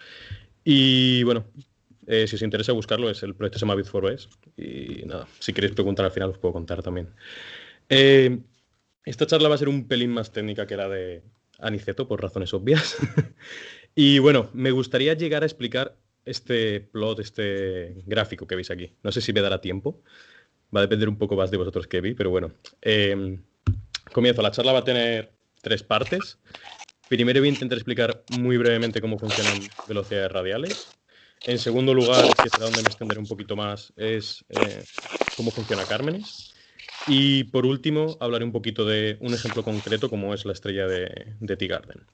Y bueno, si os interesa buscarlo, el proyecto se llama Bit4Base. Y nada, si queréis preguntar al final os puedo contar también. Esta charla va a ser un pelín más técnica que la de Aniceto, por razones obvias. Y bueno, me gustaría llegar a explicar este plot, este gráfico que veis aquí. No sé si me dará tiempo. Va a depender un poco más de vosotros que vi, pero bueno. Comienzo. La charla va a tener 3 partes. Primero voy a intentar explicar muy brevemente cómo funcionan velocidades radiales. En segundo lugar, que será donde me extenderé un poquito más, es cómo funciona Cármenes. Y por último, hablaré un poquito de un ejemplo concreto como es la estrella de T-Garden.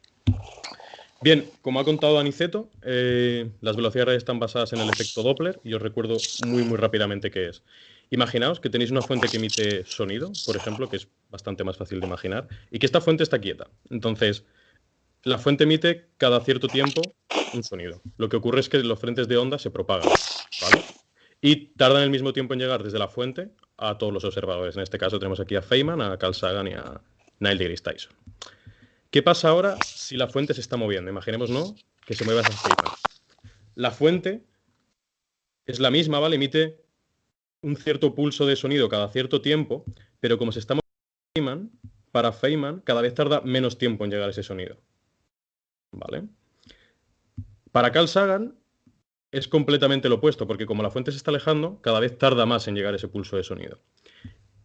Bien, como ha contado Aniceto, las velocidades radiales están basadas en el efecto Doppler y os recuerdo muy rápidamente qué es. Imaginaos que tenéis una fuente que emite sonido, por ejemplo, que es bastante más fácil de imaginar, y que esta fuente está quieta. Entonces, la fuente emite cada cierto tiempo un sonido. Lo que ocurre es que los frentes de onda se propagan, ¿vale? Y tardan el mismo tiempo en llegar desde la fuente a todos los observadores. En este caso tenemos aquí a Feynman, a Carl Sagan y a Neil deGrasse Tyson. ¿Qué pasa ahora si la fuente se está moviendo? Imaginemos, ¿no?, que se mueva hacia Feynman. La fuente es la misma, ¿vale? Emite un cierto pulso de sonido cada cierto tiempo, pero como se está moviendo para Feynman, cada vez tarda menos tiempo en llegar ese sonido, ¿vale? Para Carl Sagan es completamente lo opuesto, porque como la fuente se está alejando, cada vez tarda más en llegar ese pulso de sonido.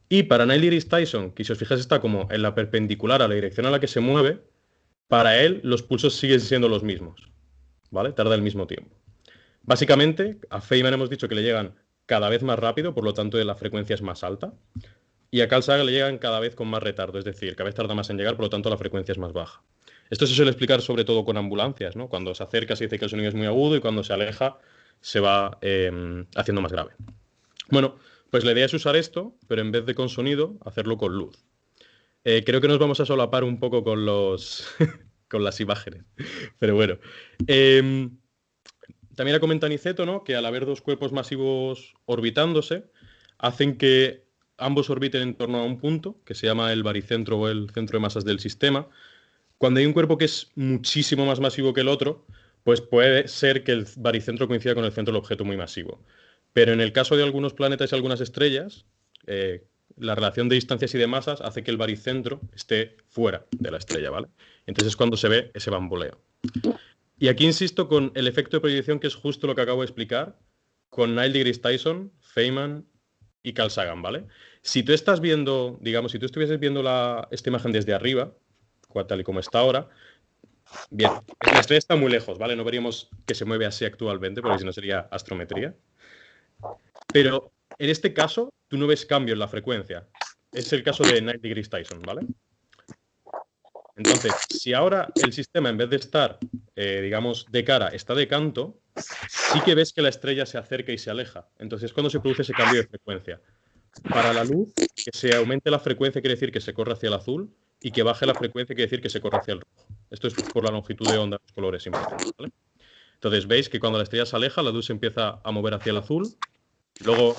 Y para Neil deGrasse Tyson, que si os fijáis está como en la perpendicular a la dirección a la que se mueve, para él los pulsos siguen siendo los mismos, ¿vale? Tarda el mismo tiempo. Básicamente, a Feynman hemos dicho que le llegan cada vez más rápido, por lo tanto la frecuencia es más alta, y a Carl Sagan le llegan cada vez con más retardo, es decir, cada vez tarda más en llegar, por lo tanto la frecuencia es más baja. Esto se suele explicar sobre todo con ambulancias, ¿no? Cuando se acerca se dice que el sonido es muy agudo y cuando se aleja se va haciendo más grave. Bueno, pues la idea es usar esto, pero en vez de con sonido, hacerlo con luz. Creo que nos vamos a solapar un poco con con las imágenes, pero bueno. También ha comentado Niceto, ¿no?, que al haber 2 cuerpos masivos orbitándose, hacen que ambos orbiten en torno a un punto, que se llama el baricentro o el centro de masas del sistema. Cuando hay un cuerpo que es muchísimo más masivo que el otro, pues puede ser que el baricentro coincida con el centro del objeto muy masivo. Pero en el caso de algunos planetas y algunas estrellas, la relación de distancias y de masas hace que el baricentro esté fuera de la estrella, ¿vale? Entonces es cuando se ve ese bamboleo. Y aquí insisto con el efecto de proyección, que es justo lo que acabo de explicar, con Neil deGrasse Tyson, Feynman y Carl Sagan, ¿vale? Si tú estás viendo, digamos, si tú estuvieses viendo esta imagen desde arriba, tal y como está ahora, bien, la estrella está muy lejos, ¿vale? No veríamos que se mueve así actualmente, porque si no sería astrometría. Pero en este caso, tú no ves cambio en la frecuencia. Es el caso de Neil deGrasse Tyson, ¿vale? Entonces, si ahora el sistema, en vez de estar, digamos, de cara, está de canto, sí que ves que la estrella se acerca y se aleja. Entonces es cuando se produce ese cambio de frecuencia. Para la luz, que se aumente la frecuencia quiere decir que se corre hacia el azul, y que baje la frecuencia quiere decir que se corre hacia el rojo. Esto es por la longitud de onda de los colores, simplemente, ¿vale? Entonces veis que cuando la estrella se aleja, la luz se empieza a mover hacia el azul. Luego,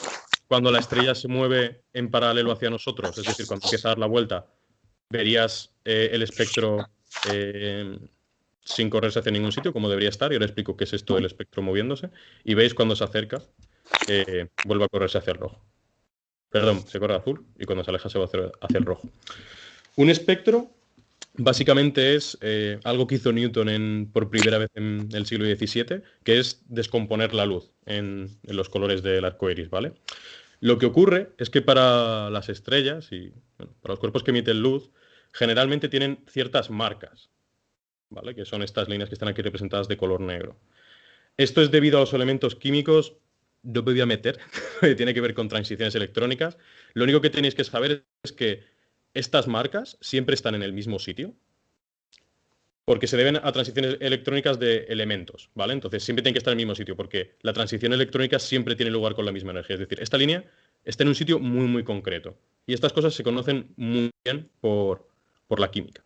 cuando la estrella se mueve en paralelo hacia nosotros, es decir, cuando empieza a dar la vuelta, verías el espectro sin correrse hacia ningún sitio, como debería estar. Y ahora explico qué es esto del espectro moviéndose. Y veis cuando se acerca, vuelve a correrse hacia el rojo. Perdón, se corre azul, y cuando se aleja se va hacia el rojo. Un espectro básicamente es algo que hizo Newton por primera vez en el siglo XVII, que es descomponer la luz en los colores del arco iris, ¿vale? Lo que ocurre es que para las estrellas y bueno, para los cuerpos que emiten luz, generalmente tienen ciertas marcas, ¿vale? Que son estas líneas que están aquí representadas de color negro. Esto es debido a los elementos químicos. No me voy a meter, tiene que ver con transiciones electrónicas. Lo único que tenéis que saber es que estas marcas siempre están en el mismo sitio, porque se deben a transiciones electrónicas de elementos, ¿vale? Entonces siempre tienen que estar en el mismo sitio, porque la transición electrónica siempre tiene lugar con la misma energía. Es decir, esta línea está en un sitio muy, muy concreto. Y estas cosas se conocen muy bien por la química.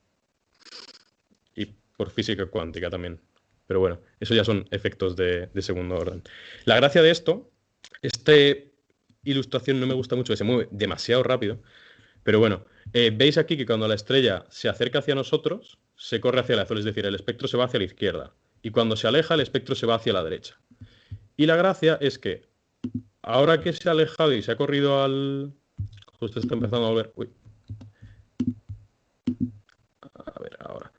Y por física cuántica también. Pero bueno, eso ya son efectos de segundo orden. La gracia de esto, esta ilustración no me gusta mucho, que se mueve demasiado rápido, pero bueno, veis aquí que cuando la estrella se acerca hacia nosotros, se corre hacia el azul, es decir, el espectro se va hacia la izquierda. Y cuando se aleja, el espectro se va hacia la derecha. Y la gracia es que ahora que se ha alejado y se ha corrido al... Justo está empezando a volver... Uy. A ver, ahora.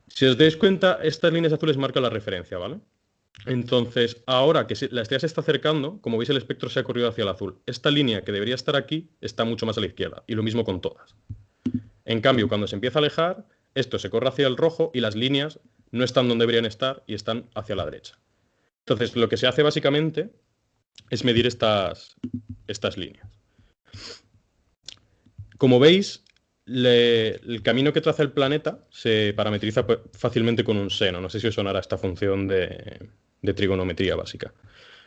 Si os dais cuenta, estas líneas azules marcan la referencia, ¿vale? Entonces, ahora que la estrella se está acercando, como veis, el espectro se ha corrido hacia el azul. Esta línea que debería estar aquí está mucho más a la izquierda, y lo mismo con todas. En cambio, cuando se empieza a alejar, esto se corre hacia el rojo y las líneas no están donde deberían estar y están hacia la derecha. Entonces, lo que se hace básicamente es medir estas líneas. Como veis, el camino que traza el planeta se parametriza fácilmente con un seno. No sé si os sonará esta función de trigonometría básica.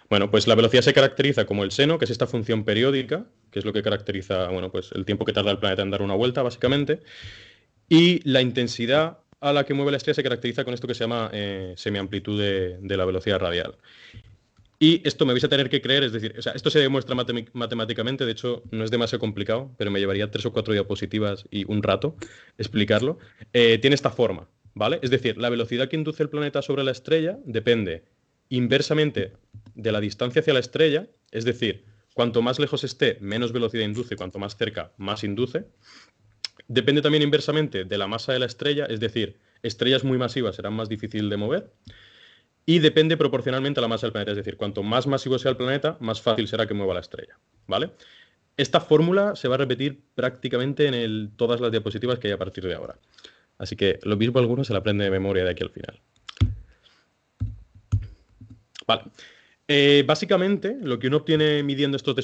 Bueno, pues la velocidad se caracteriza como el seno, que es esta función periódica, que es lo que caracteriza, bueno, pues el tiempo que tarda el planeta en dar una vuelta, básicamente. Y la intensidad a la que mueve la estrella se caracteriza con esto que se llama semiamplitud de la velocidad radial. Y esto me vais a tener que creer, es decir, o sea, esto se demuestra matemáticamente, de hecho no es demasiado complicado, pero me llevaría 3 o 4 diapositivas y un rato explicarlo. Tiene esta forma, ¿vale? Es decir, la velocidad que induce el planeta sobre la estrella depende inversamente de la distancia hacia la estrella, es decir, cuanto más lejos esté, menos velocidad induce, cuanto más cerca, más induce. Depende también inversamente de la masa de la estrella, es decir, estrellas muy masivas serán más difíciles de mover. Y depende proporcionalmente a la masa del planeta, es decir, cuanto más masivo sea el planeta, más fácil será que mueva la estrella, ¿vale? Esta fórmula se va a repetir prácticamente en todas las diapositivas que hay a partir de ahora. Así que lo mismo alguno se la aprende de memoria de aquí al final. Vale. Básicamente, lo que uno obtiene midiendo estos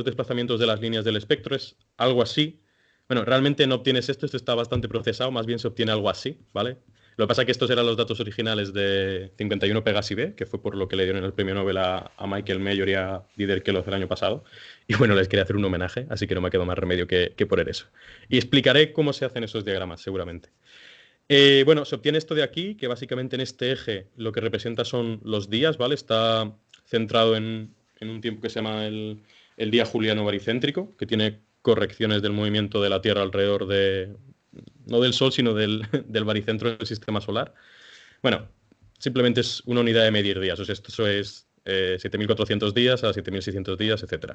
desplazamientos de las líneas del espectro es algo así. Bueno, realmente no obtienes esto está bastante procesado, más bien se obtiene algo así, ¿vale? Lo que pasa es que estos eran los datos originales de 51 Pegasi B, que fue por lo que le dieron el premio Nobel a Michael Mayor y a Didier Queloz el año pasado. Y bueno, les quería hacer un homenaje, así que no me quedó más remedio que poner eso. Y explicaré cómo se hacen esos diagramas, seguramente. Bueno, se obtiene esto de aquí, que básicamente en este eje lo que representa son los días, ¿vale? Está centrado en un tiempo que se llama el día juliano baricéntrico, que tiene correcciones del movimiento de la Tierra alrededor no del Sol, sino del baricentro del sistema solar. Bueno, simplemente es una unidad de medir días. O sea, esto es 7.400 días a 7.600 días, etc.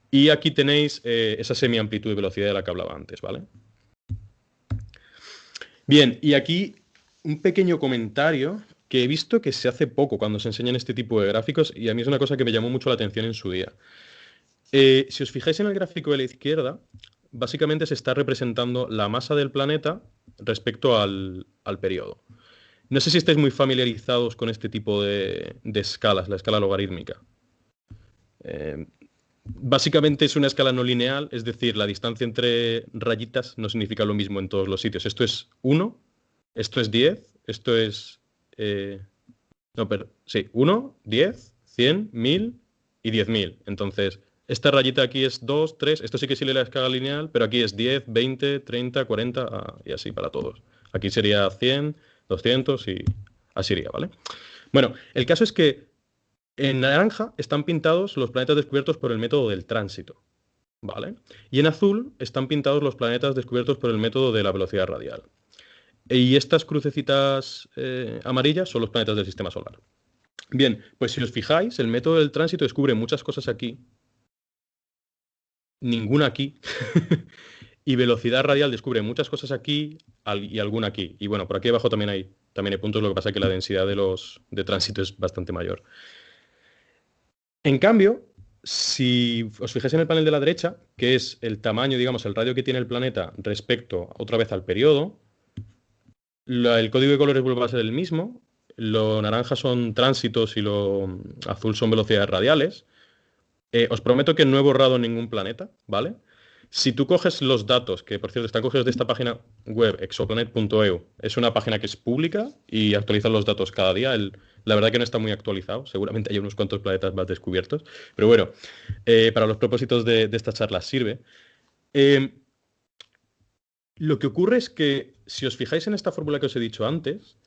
Y aquí tenéis esa semiamplitud de velocidad de la que hablaba antes, ¿vale? Bien, y aquí un pequeño comentario que he visto que se hace poco cuando se enseñan este tipo de gráficos, y a mí es una cosa que me llamó mucho la atención en su día. Si os fijáis en el gráfico de la izquierda, básicamente se está representando la masa del planeta respecto al periodo. No sé si estáis muy familiarizados con este tipo de escalas, la escala logarítmica. Básicamente es una escala no lineal, es decir, la distancia entre rayitas no significa lo mismo en todos los sitios. Esto es 1 Esto es 10, esto es... no, pero sí, 1, 10, 100, 1000 y 10.000. Entonces, esta rayita aquí es 2, 3, esto sí que sigue la escala lineal, pero aquí es 10, 20, 30, 40 y así para todos. Aquí sería 100, 200 y así iría, ¿vale? Bueno, el caso es que en naranja están pintados los planetas descubiertos por el método del tránsito, ¿vale? Y en azul están pintados los planetas descubiertos por el método de la velocidad radial. Y estas crucecitas amarillas son los planetas del sistema solar. Bien, pues si os fijáis, el método del tránsito descubre muchas cosas aquí, ninguna aquí, y velocidad radial descubre muchas cosas aquí y alguna aquí. Y bueno, por aquí abajo también hay puntos, lo que pasa es que la densidad de tránsito es bastante mayor. En cambio, si os fijáis en el panel de la derecha, que es el tamaño, digamos, el radio que tiene el planeta respecto otra vez al periodo, el código de colores vuelve a ser el mismo, lo naranja son tránsitos y lo azul son velocidades radiales. Os prometo que no he borrado ningún planeta, ¿vale? Si tú coges los datos, que por cierto están cogidos de esta página web, exoplanet.eu, es una página que es pública y actualizan los datos cada día. La verdad que no está muy actualizado, seguramente hay unos cuantos planetas más descubiertos, pero bueno, para los propósitos de esta charla sirve. Lo que ocurre es que, si os fijáis en esta fórmula que os he dicho antes,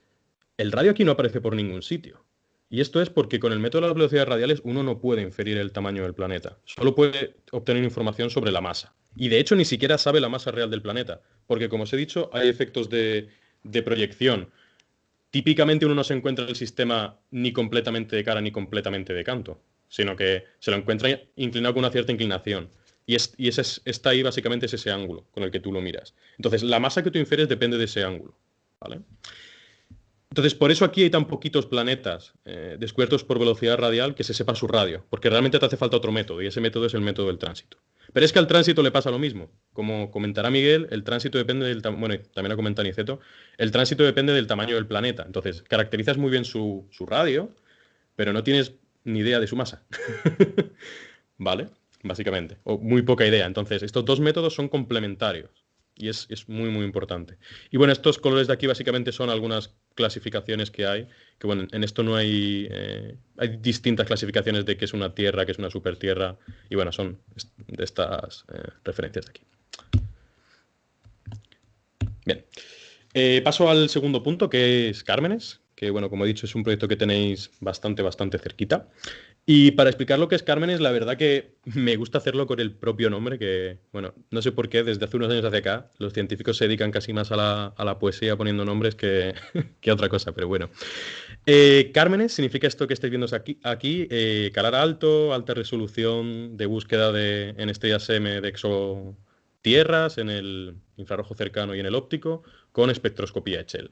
el radio aquí no aparece por ningún sitio. Y esto es porque con el método de las velocidades radiales uno no puede inferir el tamaño del planeta. Solo puede obtener información sobre la masa. Y de hecho ni siquiera sabe la masa real del planeta. Porque como os he dicho, hay efectos de proyección. Típicamente uno no se encuentra el sistema ni completamente de cara ni completamente de canto, sino que se lo encuentra inclinado con una cierta inclinación. Y está ahí básicamente es ese ángulo con el que tú lo miras. Entonces la masa que tú infieres depende de ese ángulo, ¿vale? Entonces, por eso aquí hay tan poquitos planetas descubiertos por velocidad radial que se sepa su radio, porque realmente te hace falta otro método, y ese método es el método del tránsito. Pero es que al tránsito le pasa lo mismo. Como comentará Miguel, el tránsito depende del tamaño, bueno, también lo comenta Niceto, el tránsito depende del tamaño del planeta. Entonces, caracterizas muy bien su radio, pero no tienes ni idea de su masa. ¿Vale? Básicamente. O muy poca idea. Entonces, estos dos métodos son complementarios. Y es muy, muy importante. Y bueno, estos colores de aquí básicamente son algunas clasificaciones que hay. Que bueno, en esto no hay... hay distintas clasificaciones de qué es una tierra, qué es una supertierra. Y bueno, son de estas referencias de aquí. Bien. Paso al segundo punto, que es Cármenes. Que bueno, como he dicho, es un proyecto que tenéis bastante cerquita. Y para explicar lo que es Cármenes, la verdad que me gusta hacerlo con el propio nombre, que, bueno, no sé por qué, desde hace unos años hacia acá, los científicos se dedican casi más a la poesía poniendo nombres que a otra cosa, pero bueno. Cármenes significa esto que estáis viendo aquí, calar alto, alta resolución de búsqueda en estrellas M de exotierras, en el infrarrojo cercano y en el óptico, con espectroscopía Echel.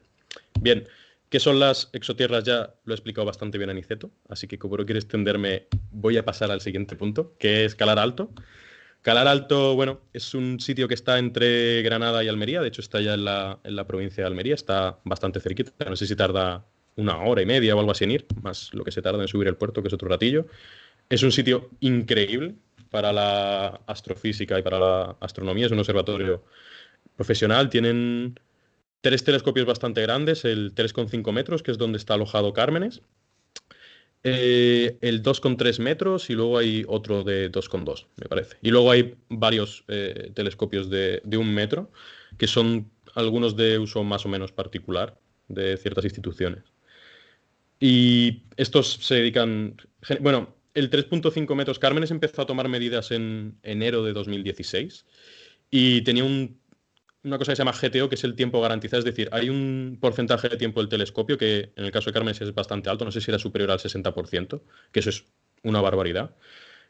Bien. ¿Qué son las exotierras? Ya lo he explicado bastante bien a Niceto, así que como no quiero extenderme, voy a pasar al siguiente punto, que es Calar Alto. Calar Alto, bueno, es un sitio que está entre Granada y Almería, de hecho está ya en la provincia de Almería, está bastante cerquita, no sé si tarda 1 hora y media o algo así en ir, más lo que se tarda en subir el puerto, que es otro ratillo. Es un sitio increíble para la astrofísica y para la astronomía, es un observatorio profesional, tienen 3 telescopios bastante grandes, el 3,5 metros, que es donde está alojado Cármenes, el 2,3 metros y luego hay otro de 2,2, me parece. Y luego hay varios telescopios de 1 metro, que son algunos de uso más o menos particular de ciertas instituciones. Y estos se dedican... Bueno, el 3,5 metros Cármenes empezó a tomar medidas en enero de 2016 y tenía una cosa que se llama GTO, que es el tiempo garantizado, es decir, hay un porcentaje de tiempo del telescopio que en el caso de Cármenes es bastante alto, no sé si era superior al 60%, que eso es una barbaridad,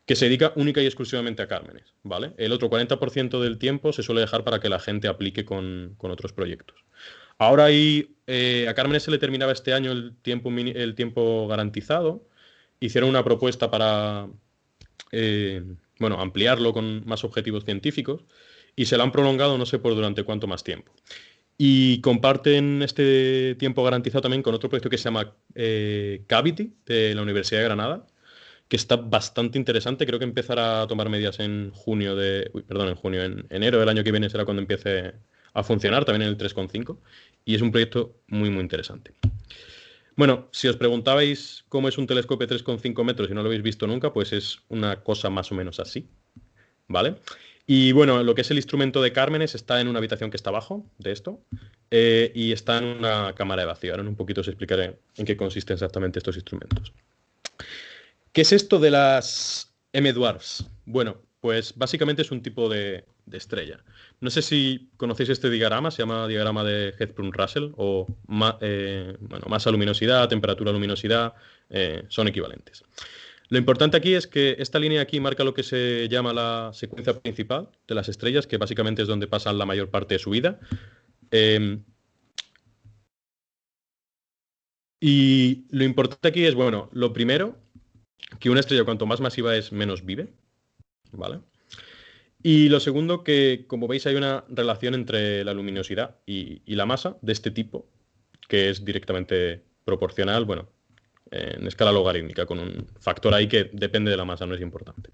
que se dedica única y exclusivamente a Cármenes, ¿vale? El otro 40% del tiempo se suele dejar para que la gente aplique con otros proyectos. Ahora a Cármenes se le terminaba este año el tiempo garantizado, hicieron una propuesta para ampliarlo con más objetivos científicos, y se la han prolongado no sé por durante cuánto más tiempo. Y comparten este tiempo garantizado también con otro proyecto que se llama Cavity, de la Universidad de Granada, que está bastante interesante. Creo que empezará a tomar medidas en enero del año que viene será cuando empiece a funcionar también en el 3,5 y es un proyecto muy, muy interesante. Bueno, si os preguntabais cómo es un telescopio de 3,5 metros y no lo habéis visto nunca, pues es una cosa más o menos así, ¿vale? Y bueno, lo que es el instrumento de Cármenes está en una habitación que está abajo de esto y está en una cámara de vacío. Ahora en un poquito os explicaré en qué consisten exactamente estos instrumentos. ¿Qué es esto de las M-Dwarfs? Bueno, pues básicamente es un tipo de estrella. No sé si conocéis este diagrama, se llama diagrama de Hertzsprung-Russell o bueno, masa, luminosidad, temperatura, luminosidad, son equivalentes. Lo importante aquí es que esta línea aquí marca lo que se llama la secuencia principal de las estrellas, que básicamente es donde pasan la mayor parte de su vida. Y lo importante aquí es, bueno, lo primero, que una estrella cuanto más masiva es, menos vive, ¿vale? Y lo segundo, que como veis hay una relación entre la luminosidad y la masa de este tipo, que es directamente proporcional, bueno, en escala logarítmica, con un factor ahí que depende de la masa, no es importante.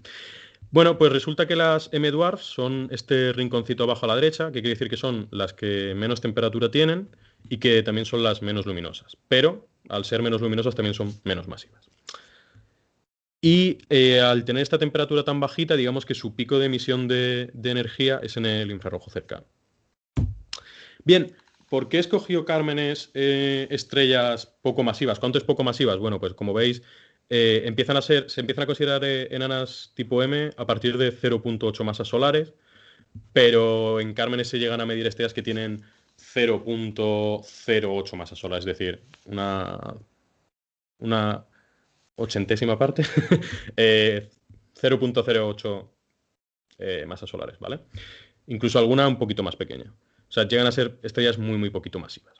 Bueno, pues resulta que las M-Dwarfs son este rinconcito abajo a la derecha, que quiere decir que son las que menos temperatura tienen y que también son las menos luminosas. Pero, al ser menos luminosas, también son menos masivas. Y al tener esta temperatura tan bajita, digamos que su pico de emisión de energía es en el infrarrojo cercano. Bien, ¿por qué he escogido Cármenes estrellas poco masivas? ¿Cuánto es poco masivas? Bueno, pues como veis, se empiezan a considerar enanas tipo M a partir de 0,8 masas solares, pero en Cármenes se llegan a medir estrellas que tienen 0,08 masas solares, es decir, una ochentésima parte, 0,08 masas solares, ¿vale? Incluso alguna un poquito más pequeña. O sea, llegan a ser estrellas muy, muy poquito masivas.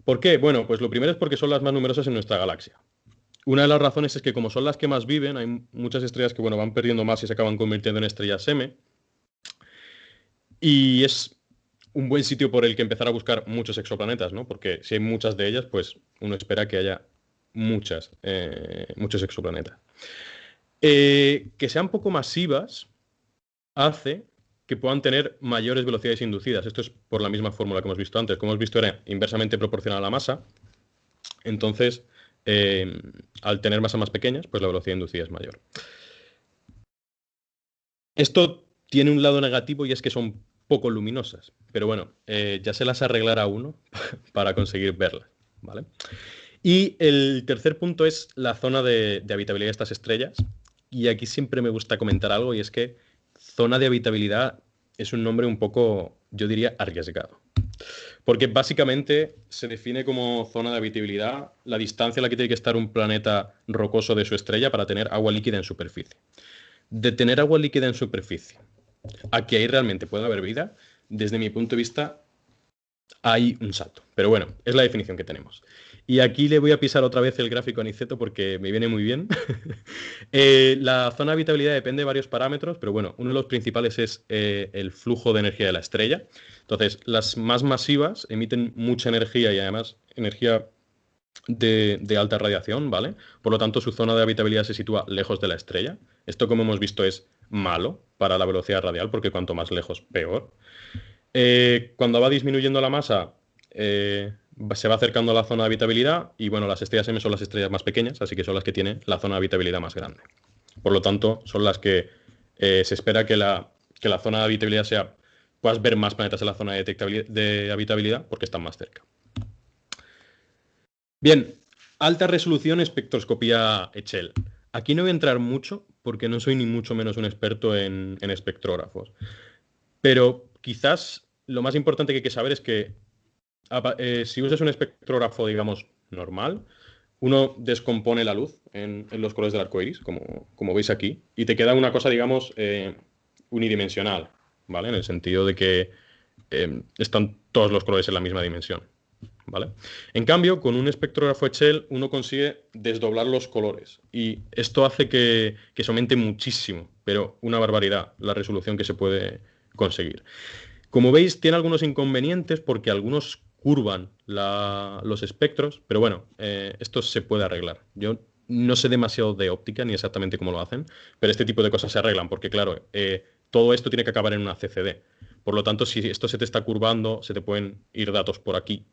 ¿Por qué? Bueno, pues lo primero es porque son las más numerosas en nuestra galaxia. Una de las razones es que como son las que más viven, hay muchas estrellas que, bueno, van perdiendo masa y se acaban convirtiendo en estrellas M. Y es un buen sitio por el que empezar a buscar muchos exoplanetas, ¿no? Porque si hay muchas de ellas, pues uno espera que haya muchos exoplanetas. Que sean poco masivas hace que puedan tener mayores velocidades inducidas. Esto es por la misma fórmula que hemos visto antes. Como hemos visto, era inversamente proporcional a la masa. Entonces, al tener masas más pequeñas, pues la velocidad inducida es mayor. Esto tiene un lado negativo y es que son poco luminosas. Pero bueno, ya se las arreglará uno para conseguir verlas, ¿vale? Y el tercer punto es la zona de habitabilidad de estas estrellas. Y aquí siempre me gusta comentar algo, y es que zona de habitabilidad es un nombre un poco, yo diría, arriesgado. Porque básicamente se define como zona de habitabilidad la distancia a la que tiene que estar un planeta rocoso de su estrella para tener agua líquida en superficie. De tener agua líquida en superficie a que ahí realmente pueda haber vida, desde mi punto de vista, hay un salto. Pero bueno, es la definición que tenemos. Y aquí le voy a pisar otra vez el gráfico a Aniceto porque me viene muy bien. La zona de habitabilidad depende de varios parámetros, pero bueno, uno de los principales es el flujo de energía de la estrella. Entonces, las más masivas emiten mucha energía y además energía de alta radiación, ¿vale? Por lo tanto, su zona de habitabilidad se sitúa lejos de la estrella. Esto, como hemos visto, es malo para la velocidad radial porque cuanto más lejos, peor. Cuando va disminuyendo la masa, se va acercando a la zona de habitabilidad y bueno, las estrellas M son las estrellas más pequeñas, así que son las que tienen la zona de habitabilidad más grande. Por lo tanto, son las que se espera que la zona de habitabilidad sea, puedas ver más planetas en la zona de habitabilidad porque están más cerca. Bien, alta resolución espectroscopía Echelle. Aquí no voy a entrar mucho porque no soy ni mucho menos un experto en espectrógrafos. Pero quizás lo más importante que hay que saber es que si usas un espectrógrafo, digamos, normal, uno descompone la luz en los colores del arco iris, como veis aquí, y te queda una cosa, digamos, unidimensional, ¿vale? En el sentido de que están todos los colores en la misma dimensión, ¿vale? En cambio, con un espectrógrafo Echelle uno consigue desdoblar los colores y esto hace que se aumente muchísimo, pero una barbaridad, la resolución que se puede conseguir. Como veis, tiene algunos inconvenientes porque algunos curvan los espectros, pero bueno, esto se puede arreglar. Yo no sé demasiado de óptica ni exactamente cómo lo hacen, pero este tipo de cosas se arreglan porque, claro, todo esto tiene que acabar en una CCD. Por lo tanto, si esto se te está curvando, se te pueden ir datos por aquí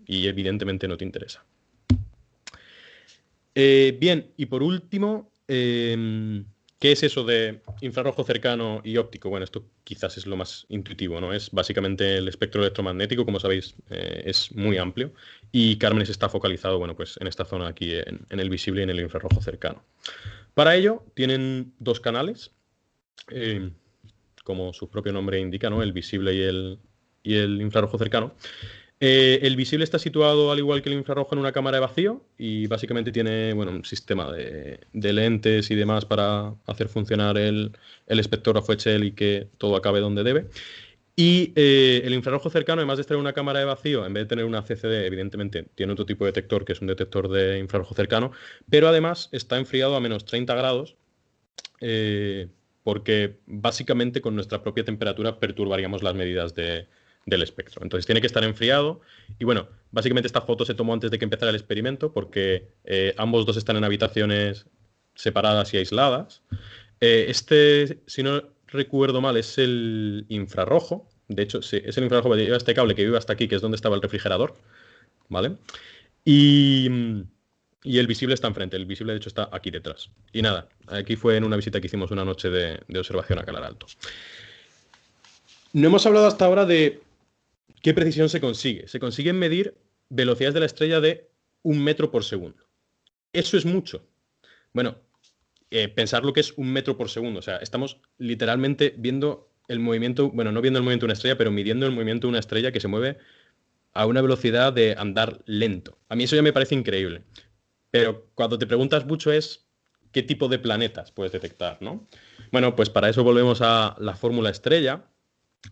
y evidentemente no te interesa. Bien, y por último, ¿qué es eso de infrarrojo cercano y óptico? Bueno, esto quizás es lo más intuitivo, ¿no? Es básicamente el espectro electromagnético, como sabéis, es muy amplio y Cármenes está focalizado, bueno, pues en esta zona aquí, en el visible y en el infrarrojo cercano. Para ello, tienen dos canales, como su propio nombre indica, ¿no? El visible y el infrarrojo cercano. El visible está situado, al igual que el infrarrojo, en una cámara de vacío y básicamente tiene, bueno, un sistema de lentes y demás para hacer funcionar el espectrógrafo Hechel y que todo acabe donde debe. Y el infrarrojo cercano, además de estar en una cámara de vacío, en vez de tener una CCD, evidentemente tiene otro tipo de detector, que es un detector de infrarrojo cercano, pero además está enfriado a menos 30 grados, porque básicamente con nuestra propia temperatura perturbaríamos las medidas del espectro. Entonces tiene que estar enfriado y bueno, básicamente esta foto se tomó antes de que empezara el experimento porque ambos dos están en habitaciones separadas y aisladas. Si no recuerdo mal, es el infrarrojo. De hecho, sí, es el infrarrojo que lleva este cable que vive hasta aquí, que es donde estaba el refrigerador, ¿vale? Y el visible está enfrente. El visible, de hecho, está aquí detrás. Y nada, aquí fue en una visita que hicimos una noche de observación a Calar Alto. No hemos hablado hasta ahora de ¿qué precisión se consigue? Se consigue medir velocidades de la estrella de 1 metro por segundo. ¿Eso es mucho? Bueno, pensar lo que es 1 metro por segundo. O sea, estamos literalmente viendo el movimiento, bueno, no viendo el movimiento de una estrella, pero midiendo el movimiento de una estrella que se mueve a una velocidad de andar lento. A mí eso ya me parece increíble. Pero cuando te preguntas mucho es qué tipo de planetas puedes detectar, ¿no? Bueno, pues para eso volvemos a la fórmula estrella.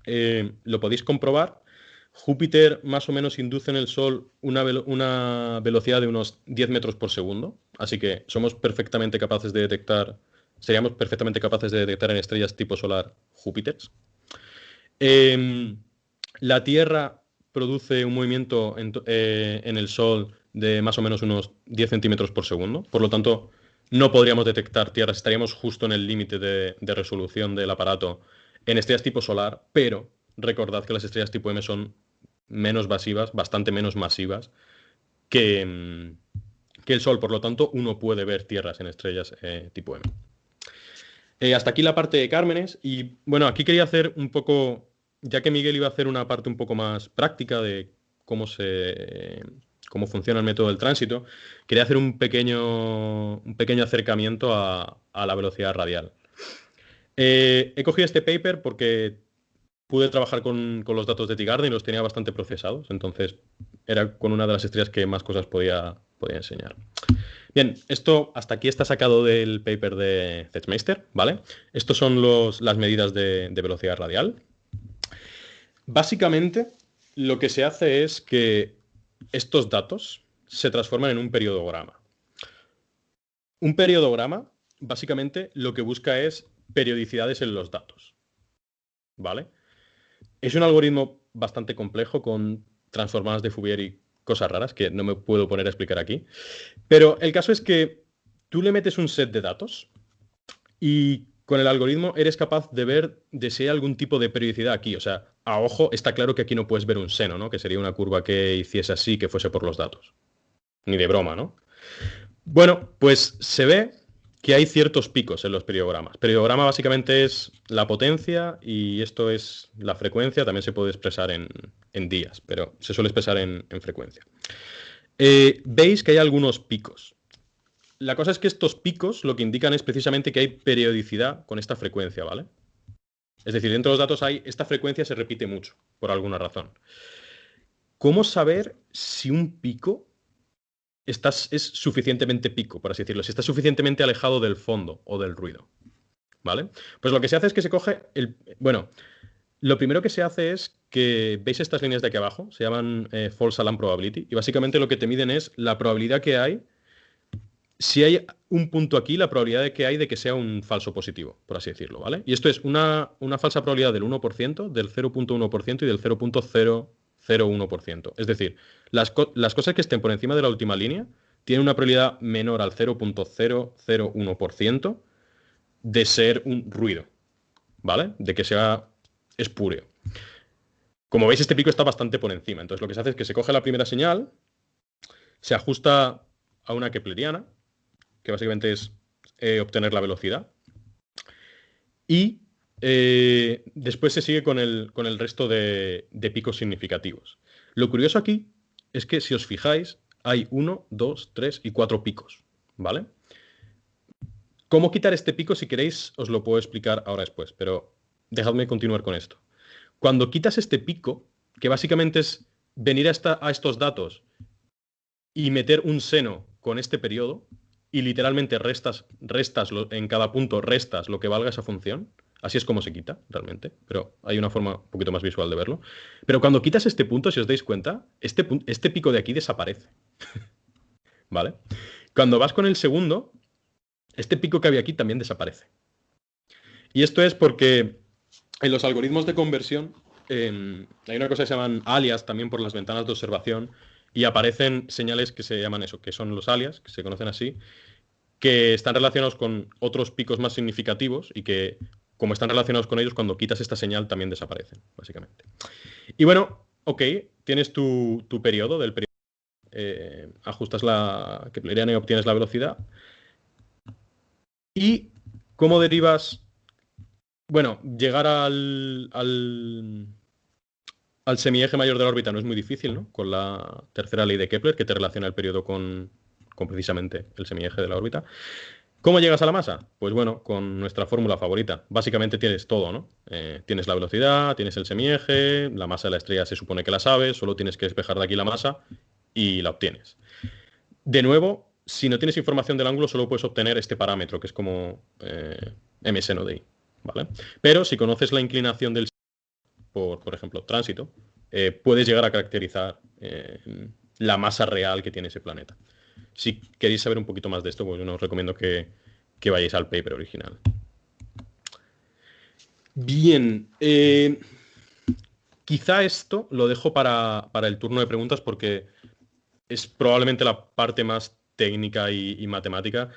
Lo podéis comprobar. Júpiter más o menos induce en el Sol una velocidad de unos 10 metros por segundo, así que seríamos perfectamente capaces de detectar en estrellas tipo solar Júpiter. La Tierra produce un movimiento en el Sol de más o menos unos 10 centímetros por segundo, por lo tanto no podríamos detectar tierras, estaríamos justo en el límite de resolución del aparato en estrellas tipo solar, pero recordad que las estrellas tipo M son menos masivas, bastante menos masivas que el Sol. Por lo tanto, uno puede ver tierras en estrellas tipo M. Hasta aquí la parte de Cármenes. Y bueno, aquí quería hacer un poco, ya que Miguel iba a hacer una parte un poco más práctica de cómo funciona el método del tránsito, quería hacer un pequeño acercamiento a la velocidad radial. He cogido este paper porque pude trabajar con los datos de T-Garden y los tenía bastante procesados, entonces era con una de las estrellas que más cosas podía enseñar. Bien, esto hasta aquí está sacado del paper de Zetmeister, ¿vale? Estos son las medidas de velocidad radial. Básicamente, lo que se hace es que estos datos se transforman en un periodograma. Un periodograma, básicamente, lo que busca es periodicidades en los datos, ¿vale? Es un algoritmo bastante complejo con transformadas de Fourier y cosas raras que no me puedo poner a explicar aquí. Pero el caso es que tú le metes un set de datos y con el algoritmo eres capaz de ver de si hay algún tipo de periodicidad aquí. O sea, a ojo está claro que aquí no puedes ver un seno, ¿no? Que sería una curva que hiciese así, que fuese por los datos. Ni de broma, ¿no? Bueno, pues se ve que hay ciertos picos en los periodogramas. Periodograma básicamente es la potencia y esto es la frecuencia. También se puede expresar en días, pero se suele expresar en frecuencia. Veis que hay algunos picos. La cosa es que estos picos lo que indican es precisamente que hay periodicidad con esta frecuencia, ¿vale? Es decir, dentro de los datos esta frecuencia se repite mucho, por alguna razón. ¿Cómo saber si un pico es suficientemente pico, por así decirlo? Si está suficientemente alejado del fondo o del ruido, ¿vale? Pues lo que se hace es que se coge bueno, lo primero que se hace es que, ¿veis estas líneas de aquí abajo? Se llaman false alarm probability, y básicamente lo que te miden es la probabilidad que hay. Si hay un punto aquí, la probabilidad de que sea un falso positivo, por así decirlo, ¿vale? Y esto es una falsa probabilidad del 1%, del 0.1% y del 0.001%. Es decir, las cosas que estén por encima de la última línea tienen una probabilidad menor al 0.001% de ser un ruido, ¿vale? De que sea espúreo. Como veis, este pico está bastante por encima. Entonces lo que se hace es que se coge la primera señal, se ajusta a una kepleriana, que básicamente es obtener la velocidad, y después se sigue con el resto de picos significativos. Lo curioso aquí es que, si os fijáis, hay 1, 2, 3 y 4 picos, ¿vale? ¿Cómo quitar este pico? Si queréis, os lo puedo explicar ahora después, pero dejadme continuar con esto. Cuando quitas este pico, que básicamente es venir a estos datos y meter un seno con este periodo, y literalmente restas en cada punto, restas lo que valga esa función. Así es como se quita, realmente. Pero hay una forma un poquito más visual de verlo. Pero cuando quitas este punto, si os dais cuenta, este pico de aquí desaparece. ¿Vale? Cuando vas con el segundo, este pico que había aquí también desaparece. Y esto es porque en los algoritmos de conversión hay una cosa que se llaman alias también por las ventanas de observación, y aparecen señales que se llaman eso, que son los alias, que se conocen así, que están relacionados con otros picos más significativos y que, como están relacionados con ellos, cuando quitas esta señal también desaparecen, básicamente. Y bueno, ok, tienes tu periodo del periodo, ajustas la kepleriana y obtienes la velocidad. ¿Y cómo derivas? Bueno, llegar al semieje mayor de la órbita no es muy difícil, ¿no? Con la tercera ley de Kepler, que te relaciona el periodo con precisamente el semieje de la órbita. ¿Cómo llegas a la masa? Pues bueno, con nuestra fórmula favorita. Básicamente tienes todo, ¿no? Tienes la velocidad, tienes el semieje, la masa de la estrella se supone que la sabes, solo tienes que despejar de aquí la masa y la obtienes. De nuevo, si no tienes información del ángulo, solo puedes obtener este parámetro, que es como m seno de i, ¿vale? Pero si conoces la inclinación del por ejemplo, tránsito, puedes llegar a caracterizar la masa real que tiene ese planeta. Si queréis saber un poquito más de esto, pues yo os recomiendo que vayáis al paper original. Bien, quizá esto lo dejo para el turno de preguntas, porque es probablemente la parte más técnica y matemática.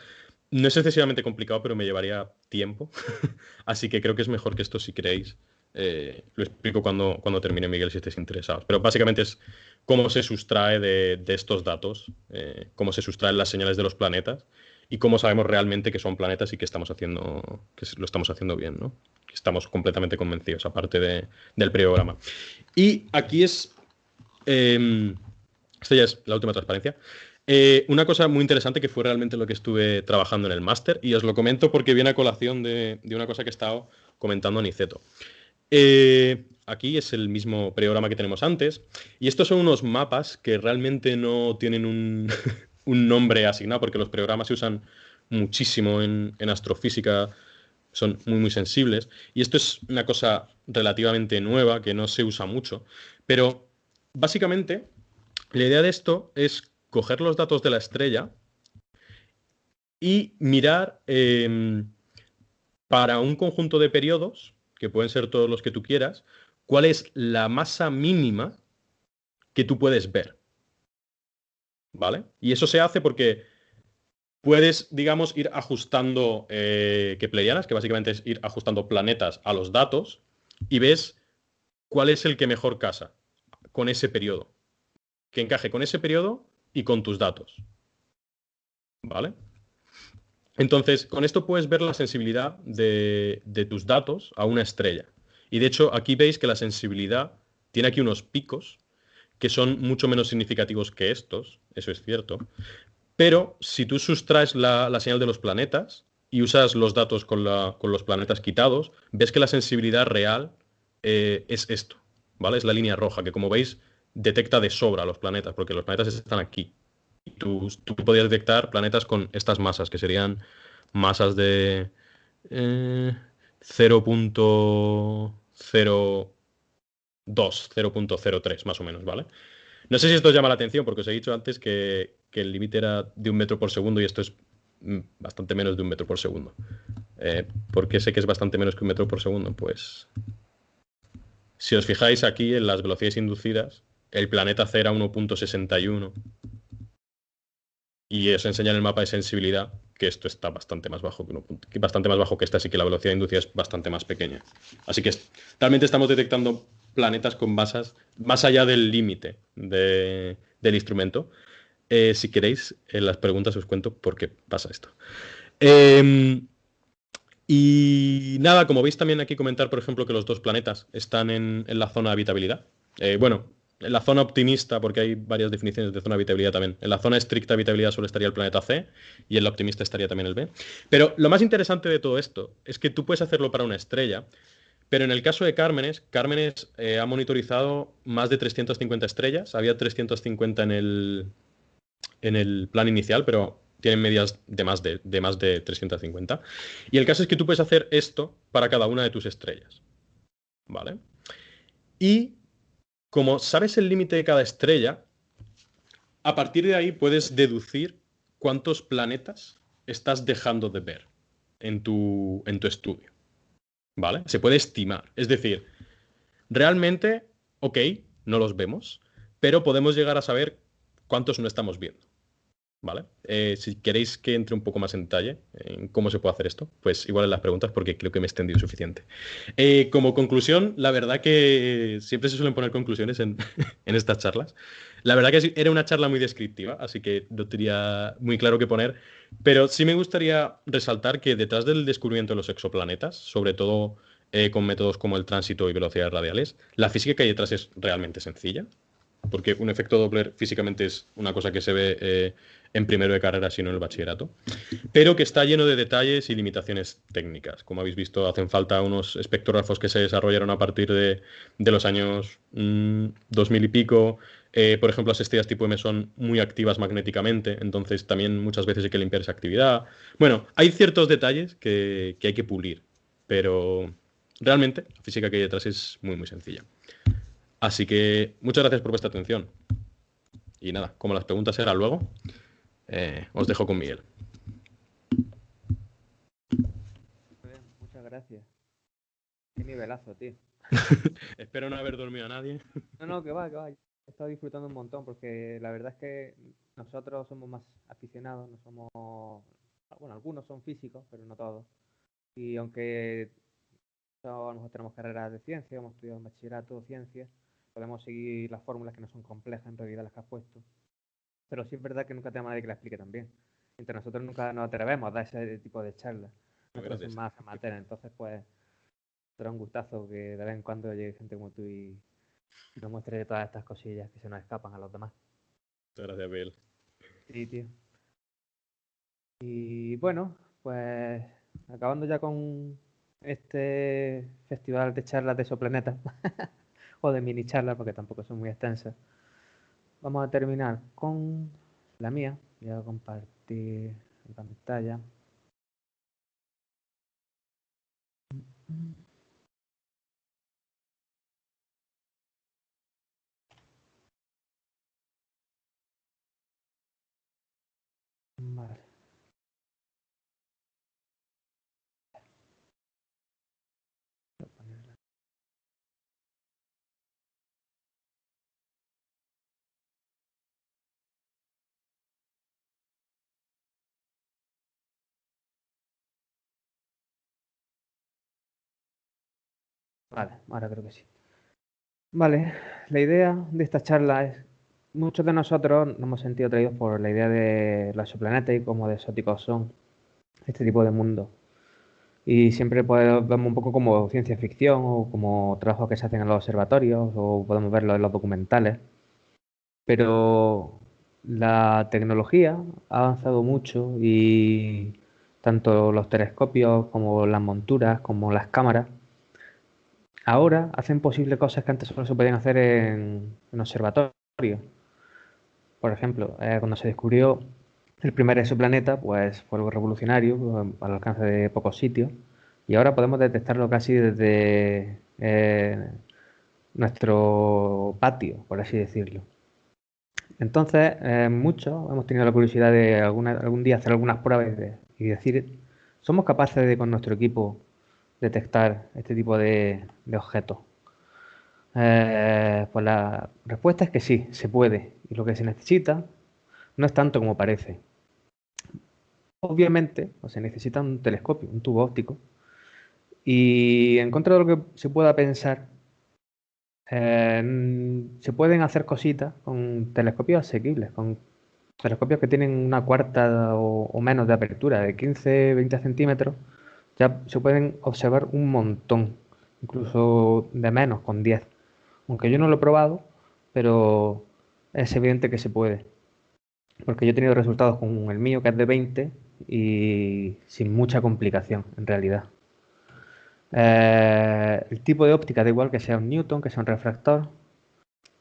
No es excesivamente complicado, pero me llevaría tiempo. Así que creo que es mejor que esto, si queréis, lo explico cuando termine, Miguel, si estáis interesados. Pero básicamente es cómo se sustrae de estos datos, cómo se sustraen las señales de los planetas y cómo sabemos realmente que son planetas y que lo estamos haciendo bien, ¿no? Que estamos completamente convencidos, aparte del periodograma. Y aquí esta ya es la última transparencia. Una cosa muy interesante que fue realmente lo que estuve trabajando en el máster, y os lo comento porque viene a colación de una cosa que he estado comentando Aniceto. Aquí es el mismo periodograma que tenemos antes, y estos son unos mapas que realmente no tienen un, un nombre asignado, porque los periodogramas se usan muchísimo en astrofísica, son muy, muy sensibles, y esto es una cosa relativamente nueva que no se usa mucho, pero básicamente la idea de esto es coger los datos de la estrella y mirar para un conjunto de periodos, que pueden ser todos los que tú quieras, cuál es la masa mínima que tú puedes ver. ¿Vale? Y eso se hace porque puedes, digamos, ir ajustando keplerianas, que básicamente es ir ajustando planetas a los datos, y ves cuál es el que mejor casa con ese periodo, que encaje con ese periodo y con tus datos. ¿Vale? Entonces, con esto puedes ver la sensibilidad de tus datos a una estrella. Y de hecho, aquí veis que la sensibilidad tiene aquí unos picos que son mucho menos significativos que estos, eso es cierto. Pero si tú sustraes la señal de los planetas y usas los datos con los planetas quitados, ves que la sensibilidad real es esto, ¿vale? Es la línea roja, que como veis detecta de sobra los planetas, porque los planetas están aquí. Tú podrías detectar planetas con estas masas, que serían masas de 0.02, 0.03 más o menos, ¿vale? No sé si esto os llama la atención, porque os he dicho antes que el límite era de 1 metro por segundo, y esto es bastante menos de 1 metro por segundo. ¿Por qué sé que es bastante menos que 1 metro por segundo? Pues si os fijáis aquí en las velocidades inducidas, el planeta C era 1.61. Y os enseña en el mapa de sensibilidad que esto está bastante más bajo bastante más bajo que esta, así que la velocidad inducida es bastante más pequeña. Así que realmente estamos detectando planetas con masas más allá del límite del instrumento. Si queréis, en las preguntas os cuento por qué pasa esto. Y nada, como veis también aquí comentar, por ejemplo, que los dos planetas están en la zona de habitabilidad. Bueno, en la zona optimista, porque hay varias definiciones de zona de habitabilidad también. En la zona estricta de habitabilidad solo estaría el planeta C y en la optimista estaría también el B. Pero lo más interesante de todo esto es que tú puedes hacerlo para una estrella, pero en el caso de Cármenes ha monitorizado más de 350 estrellas. Había 350 en el plan inicial, pero tienen medias de más de 350. Y el caso es que tú puedes hacer esto para cada una de tus estrellas. ¿Vale? Y como sabes el límite de cada estrella, a partir de ahí puedes deducir cuántos planetas estás dejando de ver en tu estudio. ¿Vale? Se puede estimar. Es decir, realmente, ok, no los vemos, pero podemos llegar a saber cuántos no estamos viendo. ¿Vale? Si queréis que entre un poco más en detalle en cómo se puede hacer esto, pues igual en las preguntas porque creo que me he extendido suficiente. Como conclusión, la verdad que siempre se suelen poner conclusiones en, en estas charlas. La verdad que era una charla muy descriptiva, así que no tenía muy claro qué poner, pero sí me gustaría resaltar que detrás del descubrimiento de los exoplanetas, sobre todo con métodos como el tránsito y velocidades radiales, la física que hay detrás es realmente sencilla, porque un efecto Doppler físicamente es una cosa que se ve en primero de carrera, sino en el bachillerato, pero que está lleno de detalles y limitaciones técnicas. Como habéis visto, hacen falta unos espectrógrafos que se desarrollaron a partir de los años 2000 y pico. Por ejemplo, las estrellas tipo M son muy activas magnéticamente, entonces también muchas veces hay que limpiar esa actividad. Bueno, hay ciertos detalles que hay que pulir, pero realmente la física que hay detrás es muy, muy sencilla. Así que muchas gracias por vuestra atención. Y nada, como las preguntas serán luego, os dejo con Miguel. Muchas gracias. Qué nivelazo, tío. Espero no haber dormido a nadie. No, que va, que va. He estado disfrutando un montón porque la verdad es que nosotros somos más aficionados, no somos... Bueno, algunos son físicos, pero no todos. Y aunque a lo mejor tenemos carreras de ciencia, hemos estudiado en bachillerato, ciencias, podemos seguir las fórmulas que no son complejas en realidad las que has puesto. Pero sí es verdad que nunca tenemos nadie que la explique también. Entre nosotros nunca nos atrevemos a dar ese tipo de charlas. Nosotros somos más amateurs, entonces pues será un gustazo que de vez en cuando llegue gente como tú y nos muestre todas estas cosillas que se nos escapan a los demás. Muchas gracias, Bill. Sí, tío. Y bueno, pues acabando ya con este festival de charlas de exoplanetas o de mini charlas, porque tampoco son muy extensas, vamos a terminar con la mía. Voy a compartir la pantalla. Vale. Voy a ponerla. Vale, ahora creo que sí. Vale, la idea de esta charla es, muchos de nosotros nos hemos sentido atraídos por la idea de los exoplanetas y cómo de exóticos son este tipo de mundos. Y siempre pues, vemos un poco como ciencia ficción o como trabajos que se hacen en los observatorios o podemos verlo en los documentales. Pero la tecnología ha avanzado mucho y tanto los telescopios como las monturas como las cámaras ahora hacen posible cosas que antes solo se podían hacer en observatorios. Por ejemplo, cuando se descubrió el primer exoplaneta, pues fue algo revolucionario al alcance de pocos sitios. Y ahora podemos detectarlo casi desde nuestro patio, por así decirlo. Entonces, muchos hemos tenido la curiosidad de algún día hacer algunas pruebas y decir, ¿somos capaces de con nuestro equipo detectar este tipo de objetos? Pues la respuesta es que sí, se puede. Y lo que se necesita no es tanto como parece. obviamente pues, se necesita un telescopio, un tubo óptico. Y en contra de lo que se pueda pensar, se pueden hacer cositas con telescopios asequibles, con telescopios que tienen una cuarta o menos de apertura, de 15-20 centímetros, ya se pueden observar un montón, incluso de menos, con 10. Aunque yo no lo he probado, pero es evidente que se puede. Porque yo he tenido resultados con el mío, que es de 20, y sin mucha complicación, en realidad. El tipo de óptica da igual que sea un Newton, que sea un refractor.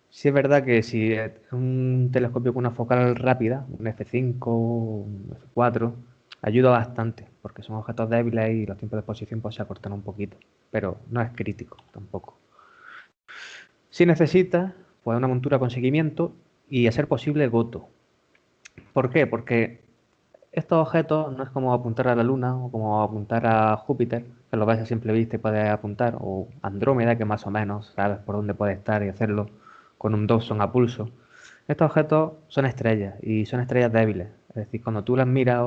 Sí es verdad que si es un telescopio con una focal rápida, un F5, un F4, ayuda bastante, porque son objetos débiles y los tiempos de exposición pues, se acortan un poquito, pero no es crítico tampoco. Si necesitas, pues una montura con seguimiento y a ser posible goto. ¿Por qué? Porque estos objetos no es como apuntar a la Luna o como apuntar a Júpiter, que lo ves a simple vista y puedes apuntar, o Andrómeda, que más o menos sabes por dónde puede estar y hacerlo con un Dobson a pulso. Estos objetos son estrellas y son estrellas débiles, es decir, cuando tú las miras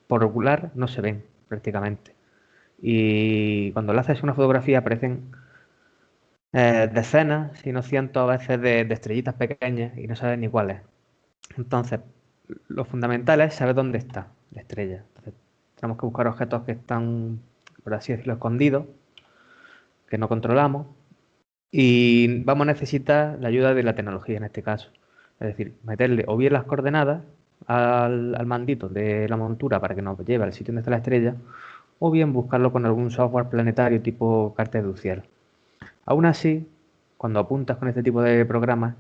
por ocular no se ven prácticamente. Y cuando le haces una fotografía aparecen decenas, si no cientos a veces de estrellitas pequeñas y no sabes ni cuáles. Entonces, lo fundamental es saber dónde está la estrella. Entonces, tenemos que buscar objetos que están, por así decirlo, escondidos, que no controlamos, y vamos a necesitar la ayuda de la tecnología en este caso. Es decir, meterle o bien las coordenadas al mandito de la montura para que nos lleve al sitio donde está la estrella, o bien buscarlo con algún software planetario tipo carta de Uciel. Aún así, cuando apuntas con este tipo de programas,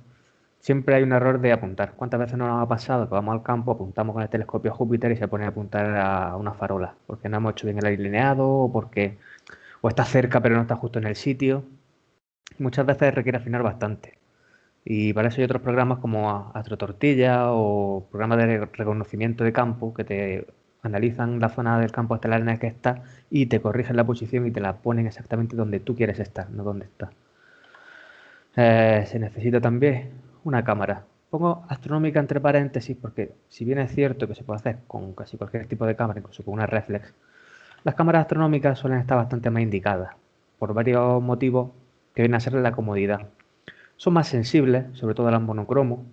siempre hay un error de apuntar. ¿Cuántas veces nos ha pasado que vamos al campo, apuntamos con el telescopio a Júpiter y se pone a apuntar a una farola? Porque no hemos hecho bien el alineado o está cerca pero no está justo en el sitio. Muchas veces requiere afinar bastante. Y para eso hay otros programas como AstroTortilla o programas de reconocimiento de campo que te analizan la zona del campo estelar en el que estás y te corrigen la posición y te la ponen exactamente donde tú quieres estar, no donde estás. Se necesita también una cámara. Pongo astronómica entre paréntesis porque si bien es cierto que se puede hacer con casi cualquier tipo de cámara, incluso con una reflex, las cámaras astronómicas suelen estar bastante más indicadas por varios motivos que vienen a ser la comodidad. Son más sensibles, sobre todo las monocromo,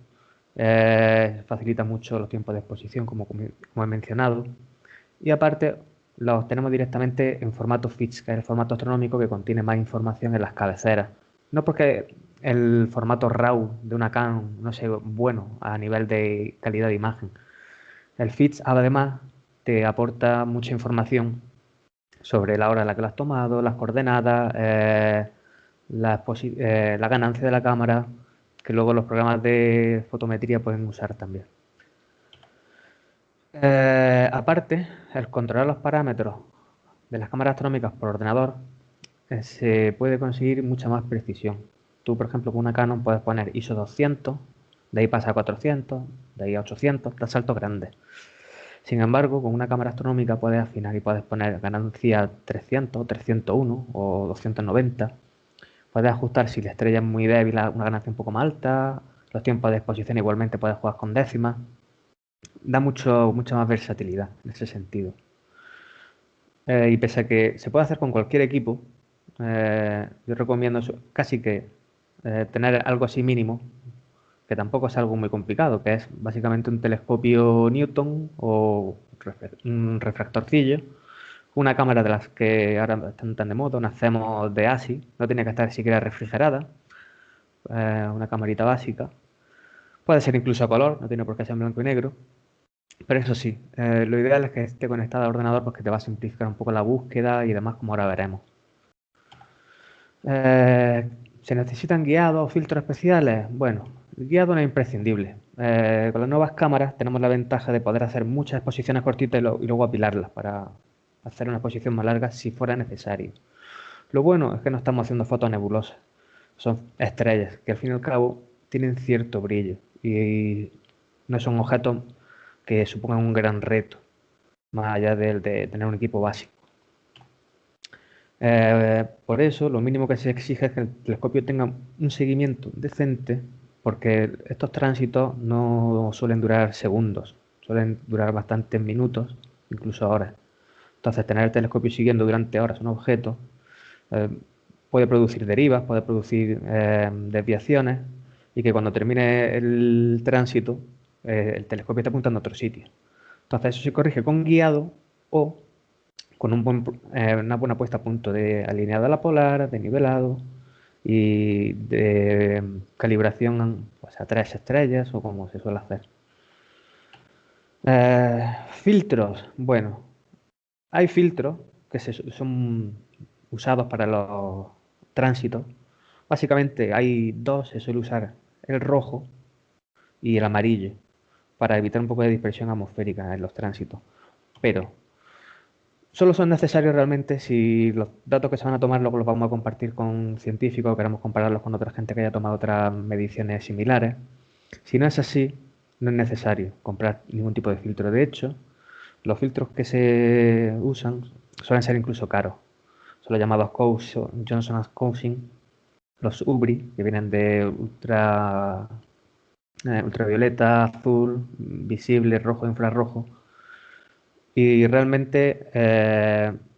facilita mucho los tiempos de exposición, como he mencionado, y aparte los tenemos directamente en formato FITS, que es el formato astronómico que contiene más información en las cabeceras. No porque el formato RAW de una Canon no sea bueno a nivel de calidad de imagen. El FITS además te aporta mucha información sobre la hora en la que lo has tomado, las coordenadas, la ganancia de la cámara, que luego los programas de fotometría pueden usar también. Aparte, el controlar los parámetros de las cámaras astronómicas por ordenador se puede conseguir mucha más precisión. Tú, por ejemplo, con una Canon puedes poner ISO 200, de ahí pasa a 400, de ahí a 800, da saltos grandes. Sin embargo, con una cámara astronómica puedes afinar y puedes poner ganancia 300, 301 o 290. Puedes ajustar si la estrella es muy débil a una ganancia un poco más alta. Los tiempos de exposición igualmente puedes jugar con décimas. Da mucha más versatilidad en ese sentido. Y pese a que se puede hacer con cualquier equipo, yo recomiendo casi que tener algo así mínimo, que tampoco es algo muy complicado, que es básicamente un telescopio Newton o un refractorcillo, una cámara de las que ahora están tan de moda, una CMOS de ASI, no tiene que estar siquiera refrigerada, una camarita básica, puede ser incluso a color, no tiene por qué ser en blanco y negro, pero eso sí, lo ideal es que esté conectada al ordenador porque te va a simplificar un poco la búsqueda y demás, como ahora veremos. ¿Se necesitan guiados o filtros especiales? Bueno, el guiado no es imprescindible. Con las nuevas cámaras tenemos la ventaja de poder hacer muchas exposiciones cortitas y luego apilarlas para hacer una exposición más larga si fuera necesario. Lo bueno es que no estamos haciendo fotos nebulosas. Son estrellas que al fin y al cabo tienen cierto brillo y no son objetos que supongan un gran reto, más allá de tener un equipo básico. Por eso, lo mínimo que se exige es que el telescopio tenga un seguimiento decente, porque estos tránsitos no suelen durar segundos, suelen durar bastantes minutos, incluso horas. Entonces, tener el telescopio siguiendo durante horas un objeto puede producir derivas, puede producir desviaciones, y que cuando termine el tránsito, el telescopio está apuntando a otro sitio. Entonces, eso se corrige con guiado o con una buena puesta a punto de alineado a la polar, de nivelado y de calibración pues, a 3 estrellas o como se suele hacer. Filtros. Bueno, hay filtros que son usados para los tránsitos. Básicamente hay dos, se suele usar el rojo y el amarillo para evitar un poco de dispersión atmosférica en los tránsitos. Pero solo son necesarios realmente si los datos que se van a tomar luego los vamos a compartir con científicos o queremos compararlos con otra gente que haya tomado otras mediciones similares. Si no es así, no es necesario comprar ningún tipo de filtro. De hecho, los filtros que se usan suelen ser incluso caros. Son los llamados Johnson Cousins, los UBRI, que vienen de ultravioleta, azul, visible, rojo, infrarrojo. Y realmente,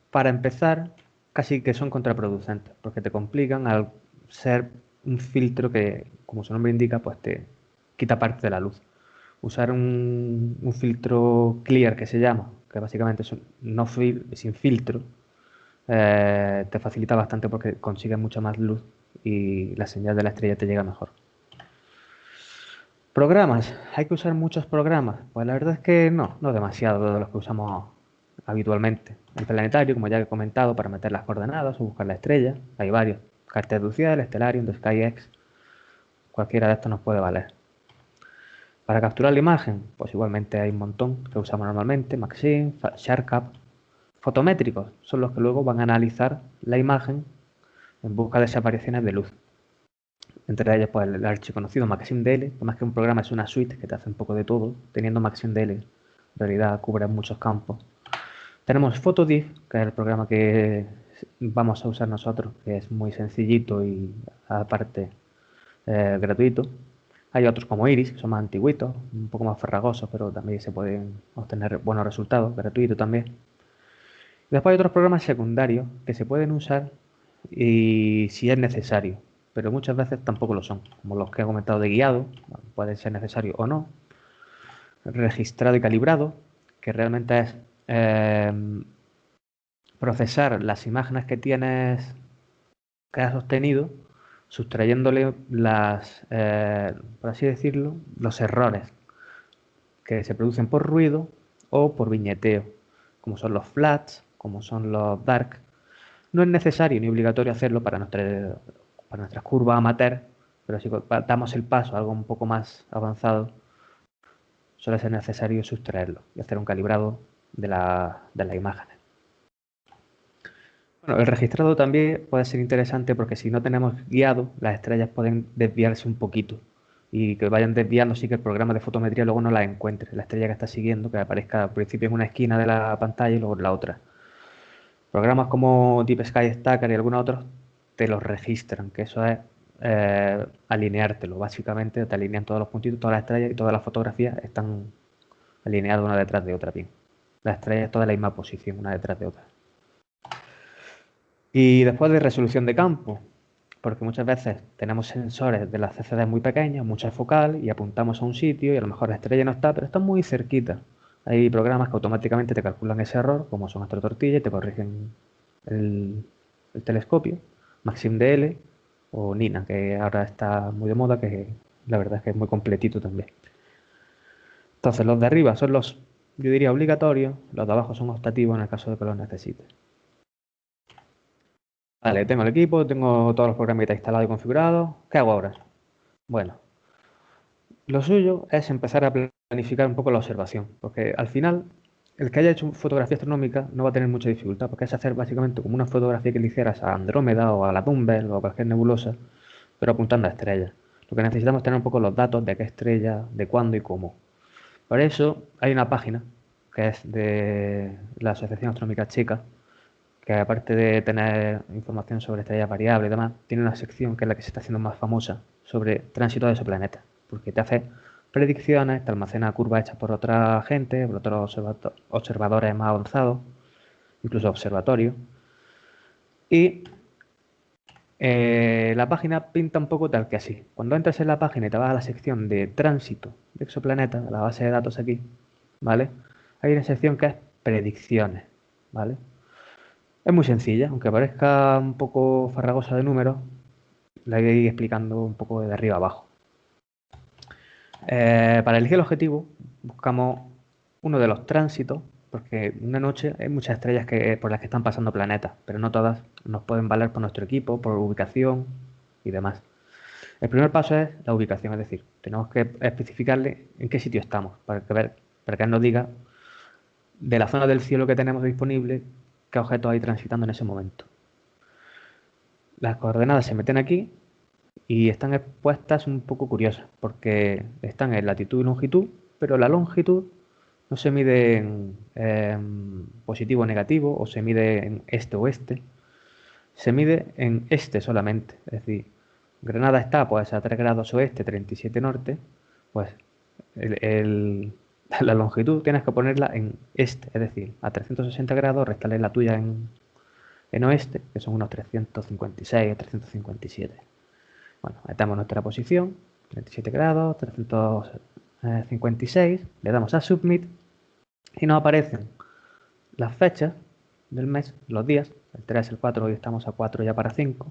para empezar, casi que son contraproducentes, porque te complican al ser un filtro que, como su nombre indica, pues te quita parte de la luz. Usar un filtro clear, que se llama, que básicamente es sin filtro, te facilita bastante porque consigues mucha más luz y la señal de la estrella te llega mejor. ¿Programas? ¿Hay que usar muchos programas? Pues la verdad es que no demasiado de los que usamos habitualmente. El planetario, como ya he comentado, para meter las coordenadas o buscar la estrella, hay varios. Cartesius, Stellarium, The SkyX, cualquiera de estos nos puede valer. Para capturar la imagen, pues igualmente hay un montón que usamos normalmente, Maxim, SharpCap. Fotométricos son los que luego van a analizar la imagen en busca de esas variaciones de luz. Entre ellas, pues el archiconocido MaximDL, que más que un programa es una suite que te hace un poco de todo. Teniendo MaximDL, en realidad cubre muchos campos. Tenemos Photodiff, que es el programa que vamos a usar nosotros, que es muy sencillito y aparte gratuito. Hay otros como Iris, que son más antiguitos, un poco más farragosos, pero también se pueden obtener buenos resultados, gratuito también. Después hay otros programas secundarios que se pueden usar y si es necesario, pero muchas veces tampoco lo son, como los que he comentado de guiado, puede ser necesario o no. Registrado y calibrado, que realmente es procesar las imágenes que has obtenido, sustrayéndole por así decirlo, los errores que se producen por ruido o por viñeteo, como son los flats, como son los dark. No es necesario ni obligatorio hacerlo para nuestras curvas amateur, pero si damos el paso a algo un poco más avanzado, suele ser necesario sustraerlo y hacer un calibrado de las imágenes. Bueno, el registrado también puede ser interesante porque si no tenemos guiado, las estrellas pueden desviarse un poquito y que vayan desviando, así que el programa de fotometría luego no la encuentre, la estrella que está siguiendo, que aparezca al principio en una esquina de la pantalla y luego en la otra. Programas como Deep Sky Stacker y algunos otros te los registran, que eso es alineártelo. Básicamente te alinean todos los puntitos, todas las estrellas y todas las fotografías están alineadas una detrás de otra bien. Las estrellas todas en la misma posición, una detrás de otra. Y después de resolución de campo, porque muchas veces tenemos sensores de las CCD muy pequeñas, mucha focal, y apuntamos a un sitio y a lo mejor la estrella no está, pero está muy cerquita. Hay programas que automáticamente te calculan ese error, como son AstroTortilla, y te corrigen el telescopio, MaximDL o Nina, que ahora está muy de moda, que la verdad es que es muy completito también. Entonces los de arriba son los, yo diría, obligatorios, los de abajo son optativos en el caso de que los necesites. Vale, tengo el equipo, tengo todos los programas instalados y configurados. ¿Qué hago ahora? Bueno, lo suyo es empezar a planificar un poco la observación, porque al final el que haya hecho fotografía astronómica no va a tener mucha dificultad, porque es hacer básicamente como una fotografía que le hicieras a Andrómeda o a la Dumbbell o a cualquier nebulosa, pero apuntando a estrellas. Lo que necesitamos es tener un poco los datos de qué estrella, de cuándo y cómo. Por eso hay una página que es de la Asociación Astronómica Checa, que aparte de tener información sobre estrellas variables y demás, tiene una sección que es la que se está haciendo más famosa sobre tránsito de exoplanetas, porque te hace predicciones, te almacena curvas hechas por otra gente, por otros observadores más avanzados, incluso observatorios. Y la página pinta un poco tal que así. Cuando entras en la página y te vas a la sección de tránsito de exoplanetas, la base de datos aquí, ¿vale? Hay una sección que es predicciones, ¿vale? Es muy sencilla, aunque parezca un poco farragosa de números, la voy a ir explicando un poco de arriba abajo. Para elegir el objetivo, buscamos uno de los tránsitos, porque una noche hay muchas estrellas por las que están pasando planetas, pero no todas nos pueden valer por nuestro equipo, por ubicación y demás. El primer paso es la ubicación, es decir, tenemos que especificarle en qué sitio estamos, para que él nos diga de la zona del cielo que tenemos disponible qué objetos hay transitando en ese momento. Las coordenadas se meten aquí y están expuestas un poco curiosas, porque están en latitud y longitud, pero la longitud no se mide en positivo o negativo, o se mide en este-oeste, se mide en este solamente. Es decir, Granada está pues a 3 grados oeste, 37 norte, pues la longitud tienes que ponerla en este, es decir, a 360 grados, restarle la tuya en oeste, que son unos 356 o 357. Bueno, metemos nuestra posición, 37 grados, 356, le damos a Submit y nos aparecen las fechas del mes, los días, el 3, el 4, hoy estamos a 4 ya para 5,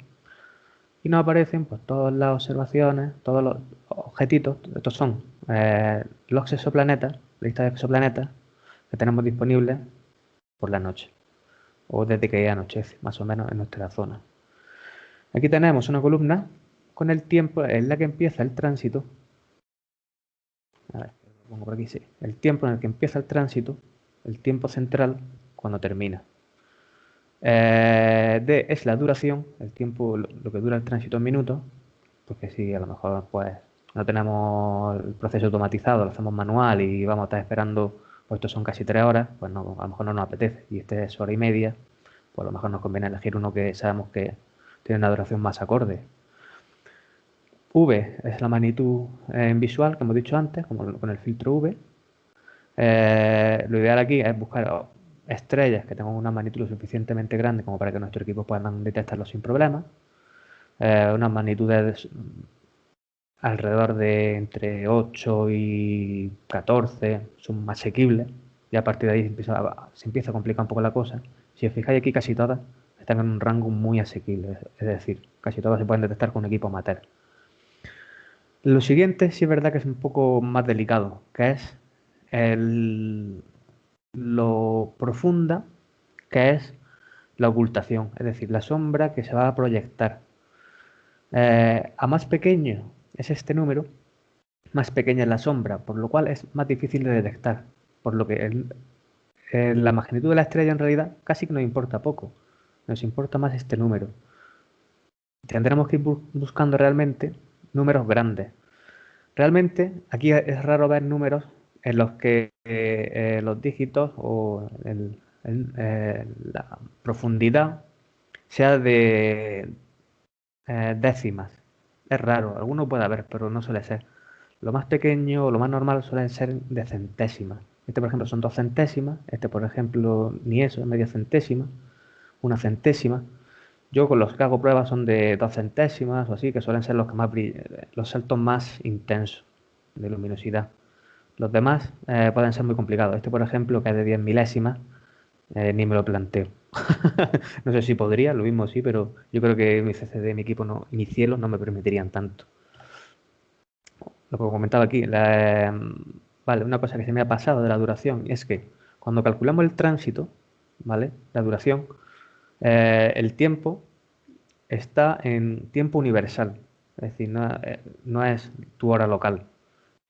y nos aparecen pues todas las observaciones, todos los objetitos, estos son los exoplanetas, lista de exoplanetas que tenemos disponibles por la noche, o desde que anochece, más o menos en nuestra zona. Aquí tenemos una columna con el tiempo en la que empieza el tránsito. A ver, lo pongo por aquí, sí. El tiempo en el que empieza el tránsito, el tiempo central, cuando termina. D es la duración, el tiempo, lo que dura el tránsito en minutos, porque si a lo mejor pues no tenemos el proceso automatizado, lo hacemos manual y vamos a estar esperando, pues estos son casi 3 horas, pues no, a lo mejor no nos apetece, y este es hora y media, pues a lo mejor nos conviene elegir uno que sabemos que tiene una duración más acorde. V es la magnitud en visual, que hemos dicho antes, como con el filtro V. Lo ideal aquí es buscar estrellas que tengan una magnitud lo suficientemente grande como para que nuestro equipo puedan detectarlo sin problemas. Unas magnitudes alrededor de entre 8 y 14 son más asequibles, y a partir de ahí se empieza a complicar un poco la cosa. Si os fijáis aquí, casi todas están en un rango muy asequible, es decir, casi todas se pueden detectar con un equipo amateur. Lo siguiente sí es verdad que es un poco más delicado, que es lo profunda que es la ocultación, es decir, la sombra que se va a proyectar. A más pequeño es este número, más pequeña es la sombra, por lo cual es más difícil de detectar, por lo que la magnitud de la estrella en realidad casi que nos importa poco, nos importa más este número. Tendremos que ir buscando realmente números grandes. Realmente aquí es raro ver números en los que los dígitos o la profundidad sea de décimas. Es raro, alguno puede haber, pero no suele ser. Lo más pequeño o lo más normal suele ser de centésimas. Este, por ejemplo, son 2 centésimas. Este, por ejemplo, ni eso, es media centésima, una centésima. Yo con los que hago pruebas son de 2 centésimas o así, que suelen ser los que más los saltos más intensos de luminosidad. Los demás pueden ser muy complicados. Este, por ejemplo, que es de 10 milésimas, ni me lo planteo. No sé si podría, lo mismo sí, pero yo creo que mi CCD, mi equipo, no, mi cielo no me permitirían tanto. Lo que comentaba aquí, vale, una cosa que se me ha pasado de la duración es que cuando calculamos el tránsito, ¿vale? La duración, el tiempo está en tiempo universal, es decir, no es tu hora local.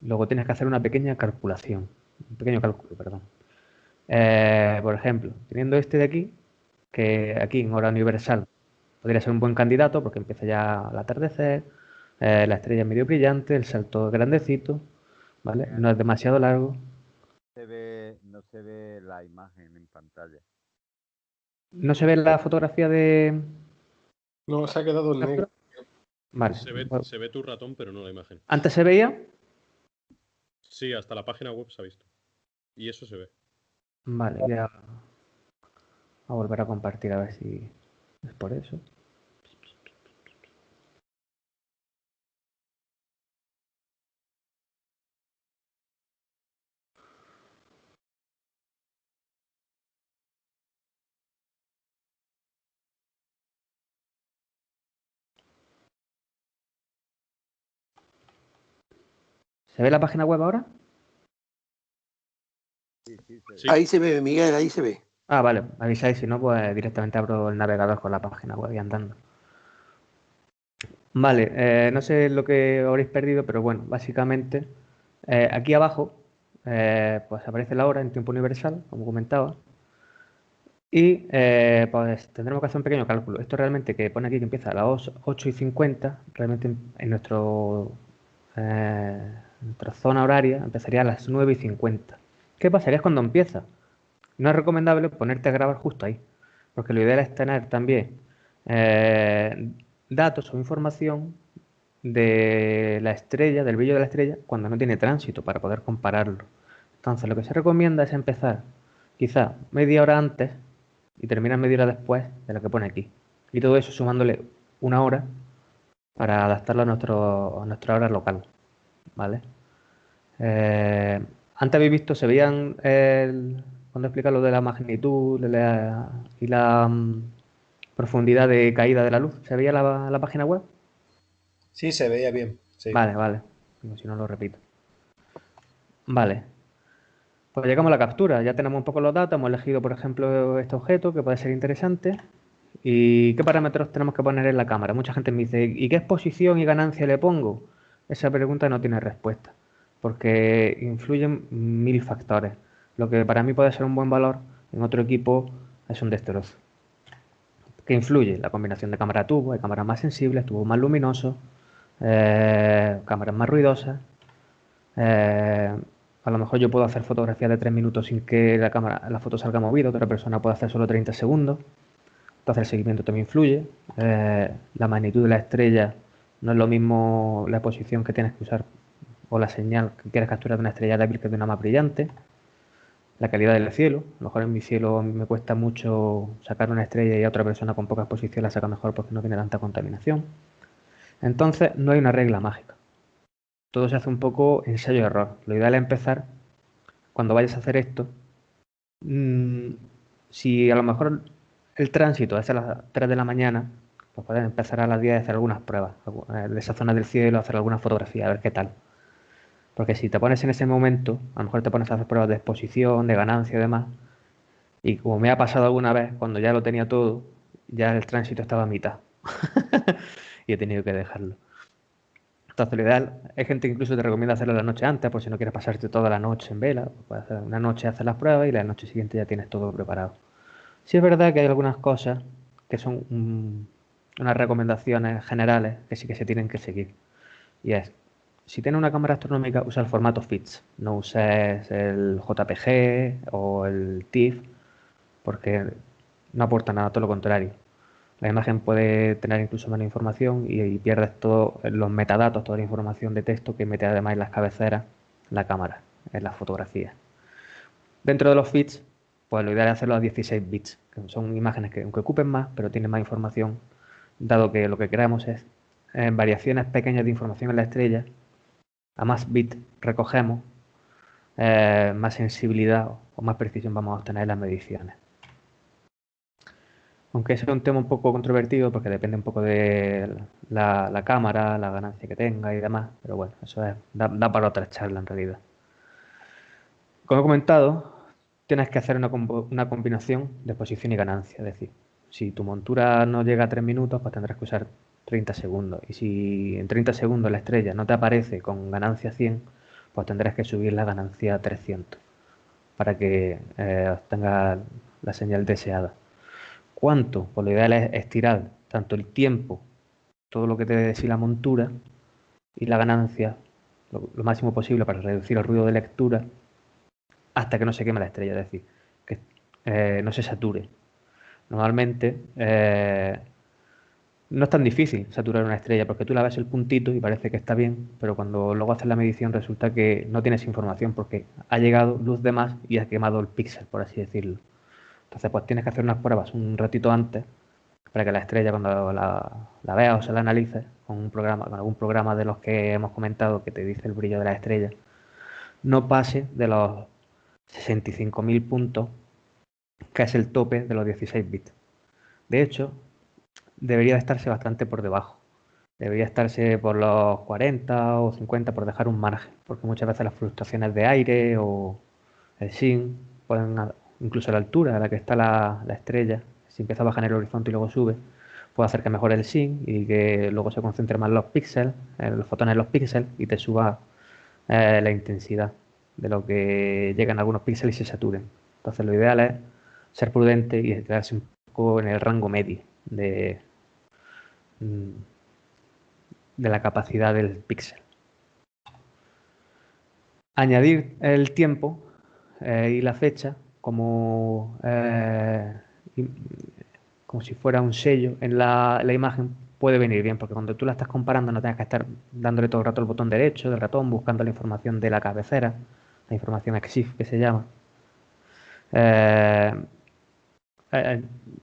Luego tienes que hacer una pequeña calculación, un pequeño cálculo, perdón. Por ejemplo, teniendo este de aquí, que aquí en hora universal podría ser un buen candidato porque empieza ya al atardecer, la estrella es medio brillante, el salto es grandecito, ¿vale? No es demasiado largo. No se ve la imagen en pantalla. ¿No se ve la fotografía de...? No, se ha quedado en negro. Vale. Se ve tu ratón, pero no la imagen. ¿Antes se veía? Sí, hasta la página web se ha visto. Y eso se ve. Vale, voy a volver a compartir a ver si es por eso. ¿Se ve la página web ahora? Sí. Ahí se ve, Miguel, ahí se ve. Ah, vale, avisáis, si no, pues directamente abro el navegador con la página web y andando. Vale, no sé lo que habréis perdido, pero bueno, básicamente aquí abajo pues aparece la hora en tiempo universal, como comentaba, y pues tendremos que hacer un pequeño cálculo. Esto realmente que pone aquí que empieza a las 8:50, realmente en nuestra zona horaria empezaría a las 9:50. ¿Qué pasaría cuando empieza? No es recomendable ponerte a grabar justo ahí, porque lo ideal es tener también eh, datos o información de la estrella, del brillo de la estrella, cuando no tiene tránsito para poder compararlo. Entonces, lo que se recomienda es empezar quizá media hora antes y terminar media hora después de lo que pone aquí. Y todo eso sumándole una hora para adaptarlo a nuestra hora local. ¿Vale? Antes habéis visto, se veían cuando explica lo de la magnitud y la profundidad de caída de la luz. ¿Se veía la página web? Sí, se veía bien. Sí. Vale, vale. Digo, si no lo repito. Vale. Pues llegamos a la captura. Ya tenemos un poco los datos. Hemos elegido, por ejemplo, este objeto que puede ser interesante. ¿Y qué parámetros tenemos que poner en la cámara? Mucha gente me dice, ¿y qué exposición y ganancia le pongo? Esa pregunta no tiene respuesta, porque influyen 1000 factores. Lo que para mí puede ser un buen valor, en otro equipo es un destrozo. ¿Qué influye? La combinación de cámara tubo, hay cámaras más sensibles, tubos más luminosos, cámaras más ruidosas. A lo mejor yo puedo hacer fotografías de 3 minutos sin que la foto salga movida, otra persona puede hacer solo 30 segundos. Entonces el seguimiento también influye. La magnitud de la estrella no es lo mismo la posición que tienes que usar o la señal que quieres capturar de una estrella débil que de una más brillante. La calidad del cielo. A lo mejor en mi cielo me cuesta mucho sacar una estrella y a otra persona con poca exposición la saca mejor porque no tiene tanta contaminación. Entonces no hay una regla mágica. Todo se hace un poco ensayo-error. Lo ideal es empezar cuando vayas a hacer esto. Si a lo mejor el tránsito es a las 3 de la mañana, pues puedes empezar a las 10 a hacer algunas pruebas de esa zona del cielo, hacer algunas fotografías, a ver qué tal. Porque si te pones en ese momento, a lo mejor te pones a hacer pruebas de exposición, de ganancia y demás, y como me ha pasado alguna vez, cuando ya lo tenía todo, ya el tránsito estaba a mitad. Y he tenido que dejarlo. Entonces, lo ideal, hay gente que incluso te recomienda hacerlo la noche antes, por si no quieres pasarte toda la noche en vela, pues puedes hacer una noche hacer las pruebas y la noche siguiente ya tienes todo preparado. Sí es verdad que hay algunas cosas que son unas recomendaciones generales que sí que se tienen que seguir. Y es, si tienes una cámara astronómica, usa el formato FITS, no uses el JPG o el TIFF, porque no aporta nada, todo lo contrario. La imagen puede tener incluso menos información y pierdes todos los metadatos, toda la información de texto que mete además en las cabeceras la cámara, en las fotografías. Dentro de los feeds, pues lo ideal es hacerlo a 16 bits, que son imágenes que aunque ocupen más, pero tienen más información, dado que lo que queremos es variaciones pequeñas de información en la estrella, a más bits recogemos, más sensibilidad o más precisión vamos a obtener en las mediciones. Aunque es un tema un poco controvertido porque depende un poco de la cámara, la ganancia que tenga y demás, pero bueno, eso da para otra charla en realidad. Como he comentado, tienes que hacer una combinación de exposición y ganancia. Es decir, si tu montura no llega a 3 minutos, pues tendrás que usar 30 segundos. Y si en 30 segundos la estrella no te aparece con ganancia 100, pues tendrás que subir la ganancia a 300 para que obtengas la señal deseada. ¿Cuánto? Pues lo ideal es estirar tanto el tiempo, todo lo que te dé la montura y la ganancia lo máximo posible para reducir el ruido de lectura hasta que no se queme la estrella, es decir, que no se sature. Normalmente No es tan difícil saturar una estrella porque tú la ves el puntito y parece que está bien, pero cuando luego haces la medición resulta que no tienes información porque ha llegado luz de más y ha quemado el píxel, por así decirlo. Entonces, pues tienes que hacer unas pruebas un ratito antes para que la estrella, cuando la veas o se la analices con un programa, con algún programa de los que hemos comentado que te dice el brillo de la estrella, no pase de los 65.000 puntos, que es el tope de los 16 bits. De hecho, debería de estarse bastante por debajo. Debería estarse por los 40 o 50 por dejar un margen, porque muchas veces las fluctuaciones de aire o el sin pueden, incluso la altura a la que está la estrella, si empieza a bajar en el horizonte y luego sube, puede hacer que mejore el sin y que luego se concentre más los píxeles, los fotones en los píxeles y te suba la intensidad de lo que llegan algunos píxeles y se saturen. Entonces lo ideal es ser prudente y quedarse un poco en el rango medio de la capacidad del píxel. Añadir el tiempo y la fecha como si fuera un sello en la imagen puede venir bien, porque cuando tú la estás comparando no tengas que estar dándole todo el rato el botón derecho del ratón, buscando la información de la cabecera, la información EXIF que se llama.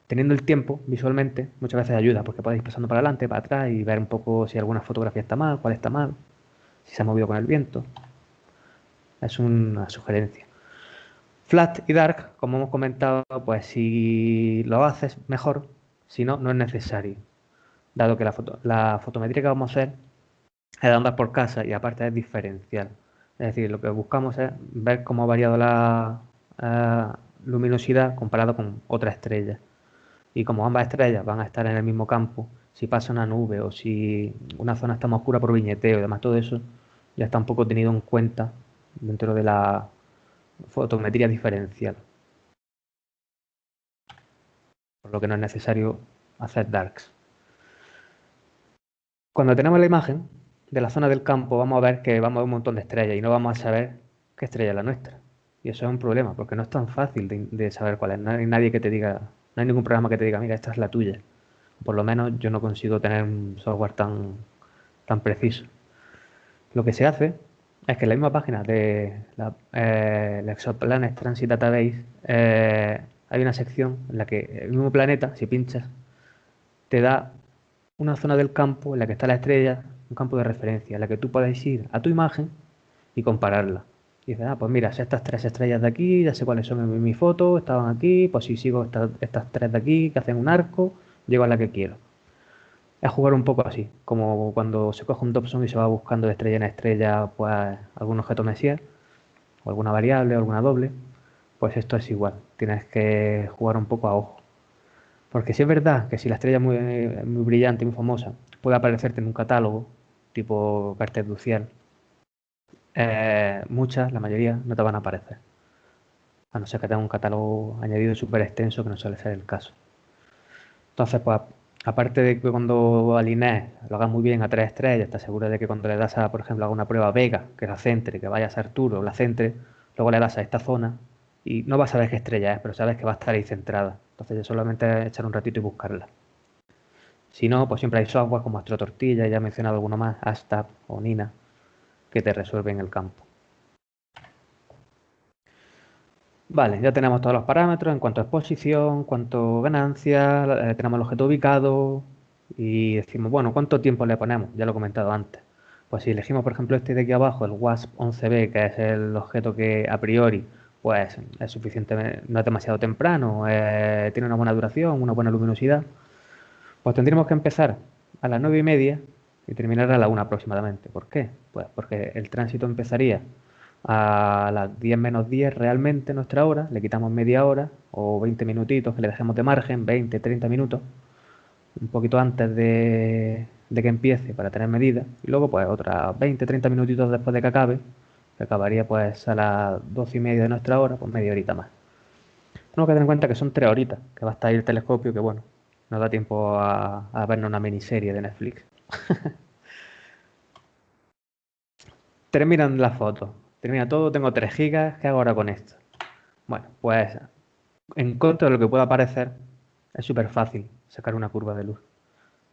Teniendo el tiempo visualmente muchas veces ayuda, porque puedes ir pasando para adelante, para atrás y ver un poco si alguna fotografía está mal, cuál está mal, si se ha movido con el viento. Es una sugerencia. Flat y dark, como hemos comentado, pues si lo haces mejor, si no, no es necesario, dado que la fotometría que vamos a hacer es de ondas por casa y aparte es diferencial. Es decir, lo que buscamos es ver cómo ha variado la luminosidad comparado con otra estrella. Y como ambas estrellas van a estar en el mismo campo, si pasa una nube o si una zona está más oscura por viñeteo y demás, todo eso ya está un poco tenido en cuenta dentro de la fotometría diferencial. Por lo que no es necesario hacer darks. Cuando tenemos la imagen de la zona del campo, vamos a ver que vamos a ver un montón de estrellas y no vamos a saber qué estrella es la nuestra. Y eso es un problema, porque no es tan fácil de saber cuál es. No hay nadie que te diga, no hay ningún programa que te diga, mira, esta es la tuya. Por lo menos yo no consigo tener un software tan preciso. Lo que se hace es que en la misma página de la Exoplanet Transit Database hay una sección en la que el mismo planeta, si pinchas, te da una zona del campo en la que está la estrella, un campo de referencia, en la que tú puedes ir a tu imagen y compararla. Y dices, pues mira, si estas 3 estrellas de aquí, ya sé cuáles son en mi foto, estaban aquí, pues si sigo estas 3 de aquí, que hacen un arco, llego a la que quiero. Es jugar un poco así, como cuando se coge un Dobson y se va buscando de estrella en estrella pues algún objeto Messier, o alguna variable, o alguna doble, pues esto es igual, tienes que jugar un poco a ojo. Porque si es verdad que si la estrella es muy brillante, muy famosa, puede aparecerte en un catálogo, tipo Cartes-Duciel, muchas, la mayoría, no te van a aparecer. A no ser que tenga un catálogo añadido súper extenso, que no suele ser el caso. Entonces, pues, aparte de que cuando alinees lo hagas muy bien a 3 estrellas, te aseguras de que cuando le das a, por ejemplo, a una prueba Vega, que la centre, que vaya a ser Arturo, la centre, luego le das a esta zona y no vas a saber qué estrella es, pero sabes que va a estar ahí centrada. Entonces, ya solamente es echar un ratito y buscarla. Si no, pues siempre hay software como Astro Tortilla, ya he mencionado alguno más, Astab o Nina, que te resuelven el campo. Vale, ya tenemos todos los parámetros en cuanto a exposición, cuanto a ganancia, tenemos el objeto ubicado y decimos, bueno, ¿cuánto tiempo le ponemos? Ya lo he comentado antes. Pues si elegimos, por ejemplo, este de aquí abajo, el WASP-11B, que es el objeto que a priori pues es suficiente, no es demasiado temprano, tiene una buena duración, una buena luminosidad, pues tendríamos que empezar a las 9:30 y terminar a la 1 aproximadamente. ¿Por qué? Pues porque el tránsito empezaría a las 10 menos 10 realmente nuestra hora, le quitamos media hora o 20 minutitos que le dejemos de margen, 20, 30 minutos, un poquito antes de que empiece para tener medidas, y luego pues otras 20, 30 minutitos después de que acabe, que acabaría pues a las 12:30 de nuestra hora, pues media horita más. Tenemos que tener en cuenta que son 3 horitas, que va a estar ahí el telescopio, que bueno, nos da tiempo a vernos una miniserie de Netflix. Terminan las fotos, termina todo, tengo 3 gigas, ¿qué hago ahora con esto? Bueno, pues en contra de lo que pueda parecer, es súper fácil sacar una curva de luz.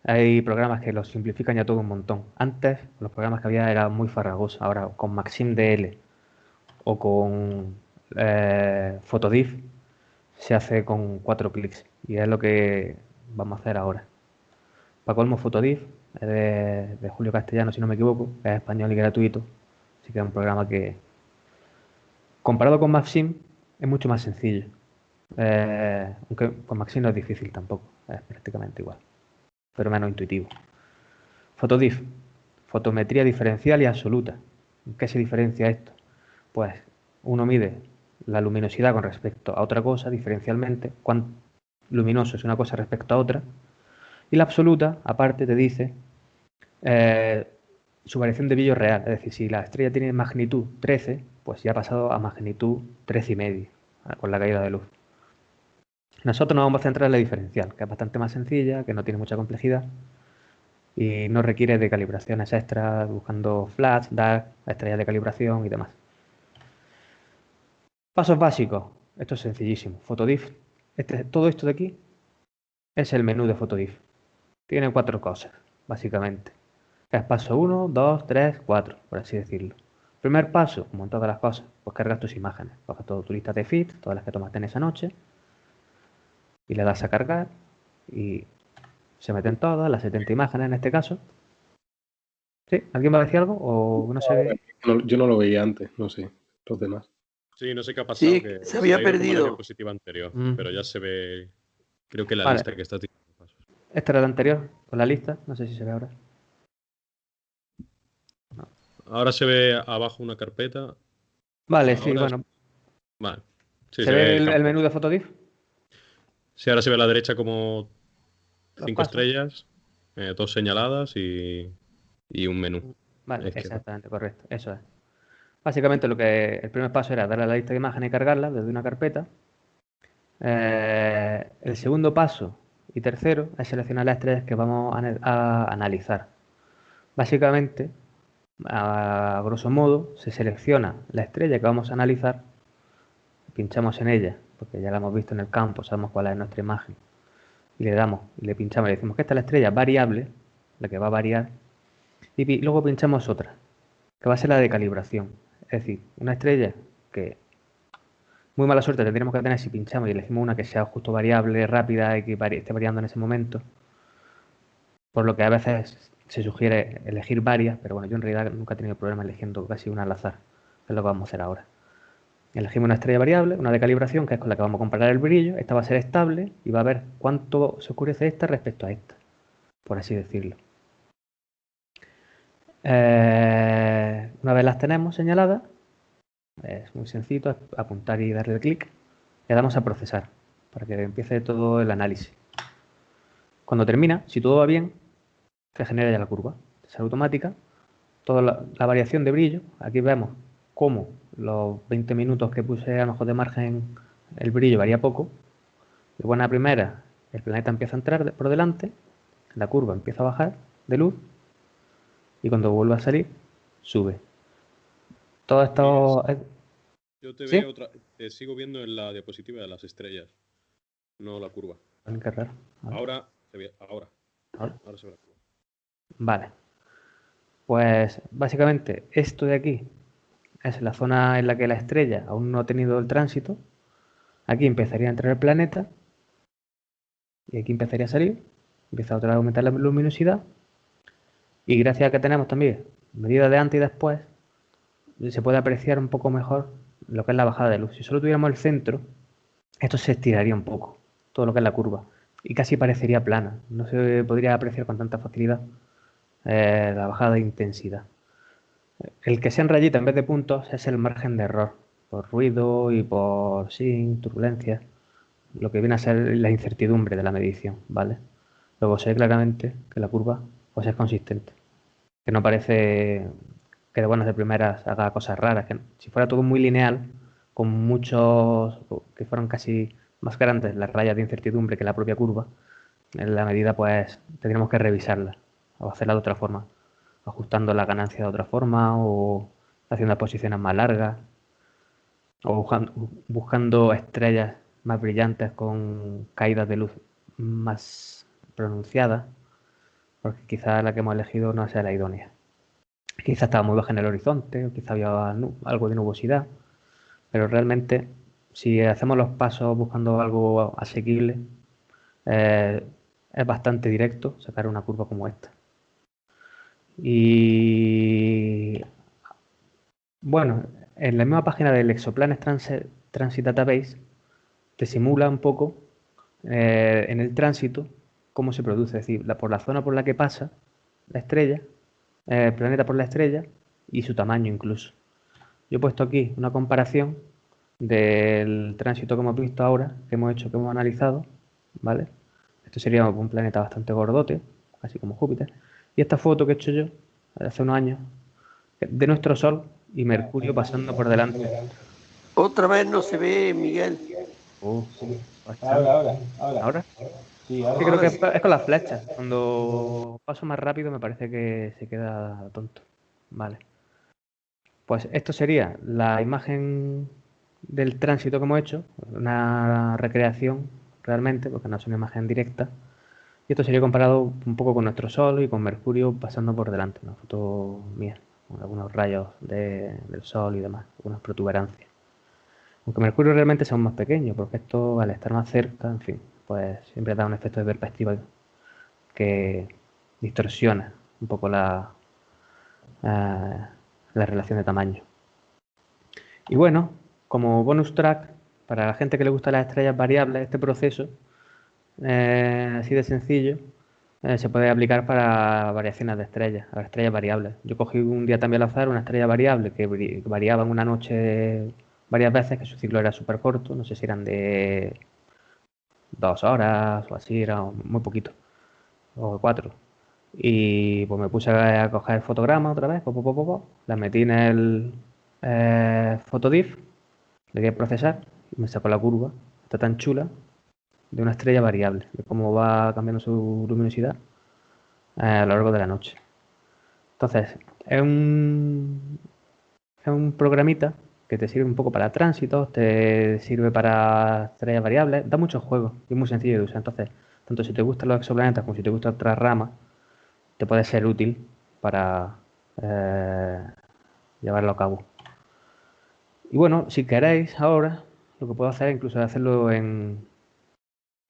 Hay programas que lo simplifican ya todo un montón. Antes, los programas que había eran muy farragosos. Ahora, con Maxim DL o con Photodiff se hace con 4 clics. Y es lo que vamos a hacer ahora. Para colmo, Photodiff es de Julio Castellano, si no me equivoco. Es español y gratuito. Así que es un programa que, comparado con Maxim, es mucho más sencillo. Aunque con Maxim no es difícil tampoco. Es prácticamente igual, pero menos intuitivo. Photodiff, fotometría diferencial y absoluta. ¿En qué se diferencia esto? Pues uno mide la luminosidad con respecto a otra cosa diferencialmente, cuán luminoso es una cosa respecto a otra, y la absoluta, aparte, te dice su variación de brillo real. Es decir, si la estrella tiene magnitud 13, pues ya ha pasado a magnitud 13,5 con la caída de luz. Nosotros nos vamos a centrar en la diferencial, que es bastante más sencilla, que no tiene mucha complejidad y no requiere de calibraciones extras, buscando flash, dark, estrellas de calibración y demás. Pasos básicos. Esto es sencillísimo. Photodiff. Todo esto de aquí es el menú de Photodiff. Tiene 4 cosas, básicamente. Es paso 1, 2, 3, 4, por así decirlo. Primer paso, como en todas las cosas, pues cargas tus imágenes. Coges tu lista de feed, todas las que tomaste en esa noche, y le das a cargar y se meten todas, las 70 imágenes en este caso. ¿Sí? ¿Alguien va a decir algo? ¿O no se ve? Yo no lo veía antes, no sé, los demás. Sí, no sé qué ha pasado, Sí, que se había ha ido como la perdido. diapositiva anterior, pero ya se ve, creo que la Vale. lista que está tirando pasos. Esta era la anterior, con la lista. No sé si se ve ahora. Ahora se ve abajo una carpeta. Vale, sí, Ahora bueno. Vale. Sí, ¿Se ve el campo. menú de Photodiff? Sí, ahora se ve a la derecha como Los 5 pasos. estrellas, 2 señaladas y un menú. Vale, Izquierda. exactamente, correcto. Eso es. Básicamente el primer paso era darle a la lista de imágenes y cargarla desde una carpeta. El segundo paso y tercero es seleccionar las estrellas que vamos a analizar. Básicamente, a grosso modo, se selecciona la estrella que vamos a analizar, pinchamos en ella, porque ya la hemos visto en el campo, sabemos cuál es nuestra imagen, y le damos, y le pinchamos, y le decimos que esta es la estrella variable, la que va a variar, y luego pinchamos otra, que va a ser la de calibración. Es decir, una estrella que muy mala suerte tendríamos que tener si pinchamos y elegimos una que sea justo variable, rápida y que esté variando en ese momento. Por lo que a veces se sugiere elegir varias, pero bueno, yo en realidad nunca he tenido problema eligiendo casi una al azar, que es lo que vamos a hacer ahora. Elegimos una estrella variable, una de calibración, que es con la que vamos a comparar el brillo. Esta va a ser estable y va a ver cuánto se oscurece esta respecto a esta, por así decirlo. Una vez las tenemos señaladas, es muy sencillo, es apuntar y darle clic. Le damos a procesar para que empiece todo el análisis. Cuando termina, si todo va bien, se genera ya la curva. Es automática. Toda la variación de brillo. Aquí vemos cómo los 20 minutos que puse a lo mejor de margen, el brillo varía poco. De buena primera, el planeta empieza a entrar por delante, la curva empieza a bajar de luz y cuando vuelve a salir, sube. Todo esto... Yo te ¿Sí? veo te sigo viendo en la diapositiva de las estrellas, no la curva. Qué raro. Ahora se ve, ahora se ve la curva. Vale. Pues básicamente esto de aquí es la zona en la que la estrella aún no ha tenido el tránsito. Aquí empezaría a entrar el planeta y aquí empezaría a salir. Empieza otra vez a aumentar la luminosidad. Y gracias a que tenemos también medidas de antes y después, se puede apreciar un poco mejor lo que es la bajada de luz. Si solo tuviéramos el centro, esto se estiraría un poco, todo lo que es la curva, y casi parecería plana. No se podría apreciar con tanta facilidad la bajada de intensidad. El que sean rayitas en vez de puntos es el margen de error, por ruido y por turbulencia, lo que viene a ser la incertidumbre de la medición, ¿vale? Luego se ve claramente que la curva pues es consistente, que no parece que de buenas de primeras haga cosas raras, que si fuera todo muy lineal, con muchos, que fueran casi más grandes las rayas de incertidumbre que la propia curva, en la medida pues tendríamos que revisarla o hacerla de otra forma, ajustando la ganancia de otra forma o haciendo posiciones más largas o buscando estrellas más brillantes con caídas de luz más pronunciadas. porque quizá la que hemos elegido no sea la idónea. Quizá estaba muy baja en el horizonte, o quizá había algo de nubosidad, pero realmente si hacemos los pasos buscando algo asequible, es bastante directo sacar una curva como esta. Y bueno, en la misma página del Exoplanet Transit Database te simula un poco en el tránsito cómo se produce, es decir, por la zona por la que pasa la estrella, el planeta por la estrella y su tamaño incluso. Yo he puesto aquí una comparación del tránsito que hemos visto ahora, que hemos hecho, que hemos analizado, ¿vale? Esto sería un planeta bastante gordote, casi como Júpiter. Y esta foto que he hecho yo hace unos años, de nuestro Sol y Mercurio pasando por delante. Otra vez no se ve, Miguel. ¿Ahora? Sí, Es que creo que es con las flechas. Cuando paso más rápido me parece que se queda tonto. Vale. Pues esto sería la imagen del tránsito que hemos hecho, una recreación realmente, porque no es una imagen directa. Y esto sería comparado un poco con nuestro Sol y con Mercurio pasando por delante, una foto mía, con algunos rayos del Sol y demás, algunas protuberancias. Aunque Mercurio realmente sea más pequeño, porque esto al estar más cerca, en fin, pues siempre da un efecto de perspectiva que distorsiona un poco la relación de tamaño. Y bueno, como bonus track, para la gente que le gusta las estrellas variables, este proceso, así de sencillo, se puede aplicar para variaciones de estrellas, a estrellas variables. Yo cogí un día también al azar una estrella variable que variaba en una noche varias veces, que su ciclo era súper corto, no sé si eran de 2 horas o así, era muy poquito, o 4. Y pues me puse a coger fotogramas otra vez, las metí en el Photodiff, le di a procesar y me sacó la curva, está tan chula, de una estrella variable, de cómo va cambiando su luminosidad a lo largo de la noche. Entonces, es un programita que te sirve un poco para tránsitos, te sirve para estrellas variables, da muchos juegos y es muy sencillo de usar. Entonces, tanto si te gustan los exoplanetas como si te gustan otras ramas, te puede ser útil para llevarlo a cabo. Y bueno, si queréis ahora, lo que puedo hacer es incluso hacerlo en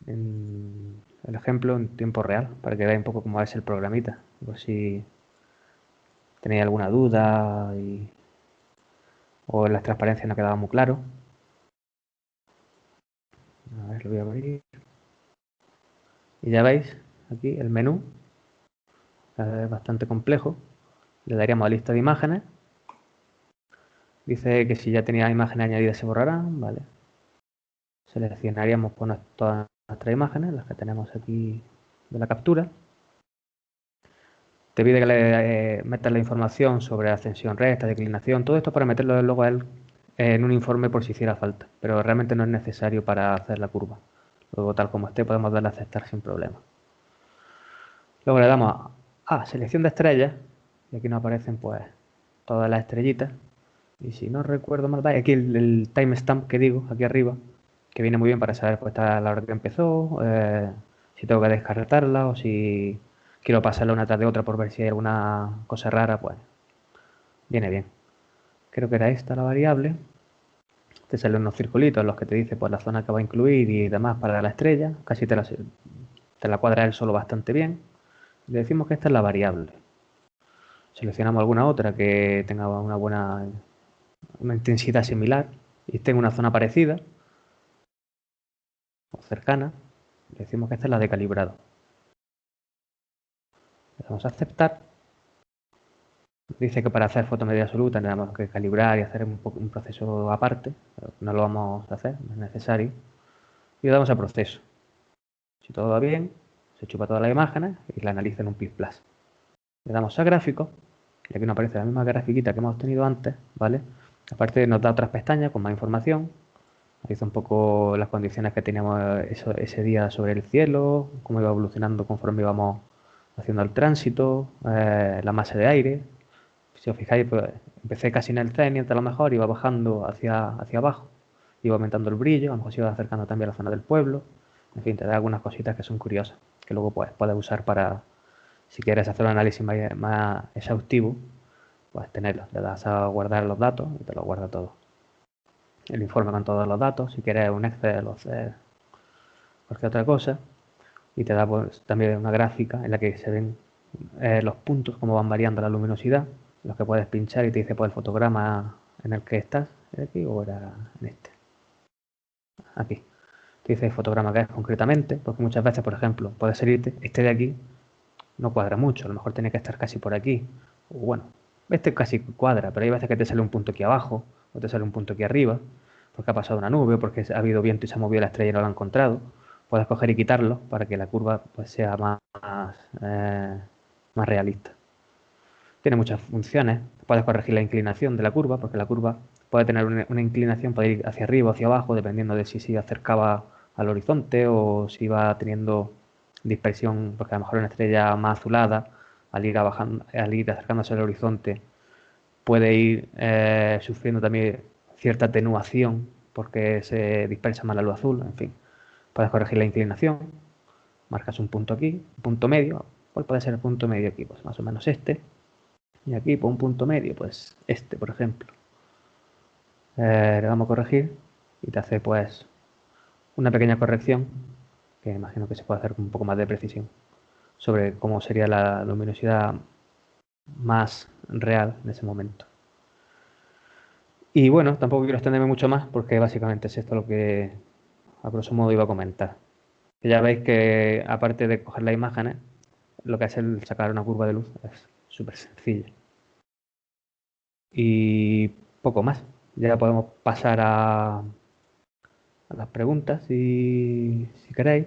el ejemplo en tiempo real, para que veáis un poco cómo es el programita, por si tenéis alguna duda o las transparencias no quedaba muy claro. A ver, lo voy a abrir. Y ya veis aquí el menú, es bastante complejo. Le daríamos a lista de imágenes. Dice que si ya tenía imágenes añadidas se borrarán, vale. Seleccionaríamos pues, todas nuestras imágenes, las que tenemos aquí de la captura. Te pide que le metas la información sobre ascensión recta, declinación, todo esto para meterlo luego a él en un informe por si hiciera falta, pero realmente no es necesario para hacer la curva. Luego, tal como esté, podemos darle a aceptar sin problema. Luego le damos a selección de estrellas, y aquí nos aparecen pues todas las estrellitas. Y si no recuerdo mal, aquí el timestamp que digo, aquí arriba, que viene muy bien para saber pues está la hora que empezó, si tengo que descartarla o si quiero pasarla una tras de otra por ver si hay alguna cosa rara, pues viene bien. Creo que era esta la variable. Te salen unos circulitos en los que te dice pues la zona que va a incluir y demás para la estrella. Casi te la cuadra él solo bastante bien. Le decimos que esta es la variable. Seleccionamos alguna otra que tenga una intensidad similar y esté en una zona parecida o cercana. Le decimos que esta es la de calibrado. Le damos a aceptar. Dice que para hacer fotometría absoluta tenemos que calibrar y hacer un proceso aparte. Pero no lo vamos a hacer, no es necesario. Y le damos a proceso. Si todo va bien, se chupa todas las imágenes y la analiza en un PIC+. Le damos a gráfico y aquí nos aparece la misma grafiquita que hemos tenido antes, ¿vale? Aparte nos da otras pestañas con más información. Analiza un poco las condiciones que teníamos ese día sobre el cielo, cómo iba evolucionando conforme íbamos haciendo el tránsito, la masa de aire. Si os fijáis, pues empecé casi en el cenit, a lo mejor iba bajando hacia abajo, iba aumentando el brillo, a lo mejor se iba acercando también a la zona del pueblo. En fin, te da algunas cositas que son curiosas, que luego pues, puedes usar para Si quieres hacer un análisis más exhaustivo, puedes tenerlo. Le das a guardar los datos y te lo guarda todo. El informe con todos los datos. Si quieres un Excel o hacer cualquier otra cosa. Y te da pues, también una gráfica en la que se ven los puntos, cómo van variando la luminosidad, los que puedes pinchar y te dice pues el fotograma en el que estás, ¿era aquí o era en este? Aquí. Te dice el fotograma que es concretamente, porque muchas veces, por ejemplo, puede salirte, este de aquí no cuadra mucho, a lo mejor tiene que estar casi por aquí, o bueno, este casi cuadra, pero hay veces que te sale un punto aquí abajo, o te sale un punto aquí arriba, porque ha pasado una nube, porque ha habido viento y se ha movido la estrella y no la ha encontrado. Puedes coger y quitarlo para que la curva pues, sea más realista. Tiene muchas funciones. Puedes corregir la inclinación de la curva, porque la curva puede tener una inclinación, puede ir hacia arriba o hacia abajo, dependiendo de si se acercaba al horizonte o si va teniendo dispersión, porque a lo mejor una estrella más azulada, al ir acercándose al horizonte, puede ir sufriendo también cierta atenuación, porque se dispersa más la luz azul, en fin. Puedes corregir la inclinación, marcas un punto aquí, un punto medio. ¿Cuál puede ser el punto medio aquí? Pues más o menos este. Y aquí, por un punto medio, pues este, por ejemplo. Le damos a corregir y te hace pues una pequeña corrección, que imagino que se puede hacer con un poco más de precisión, sobre cómo sería la luminosidad más real en ese momento. Y bueno, tampoco quiero extenderme mucho más porque básicamente es esto lo que a grosso modo iba a comentar. Ya veis que aparte de coger las imágenes, lo que es el sacar una curva de luz es súper sencillo. Y poco más. Ya podemos pasar a las preguntas si queréis.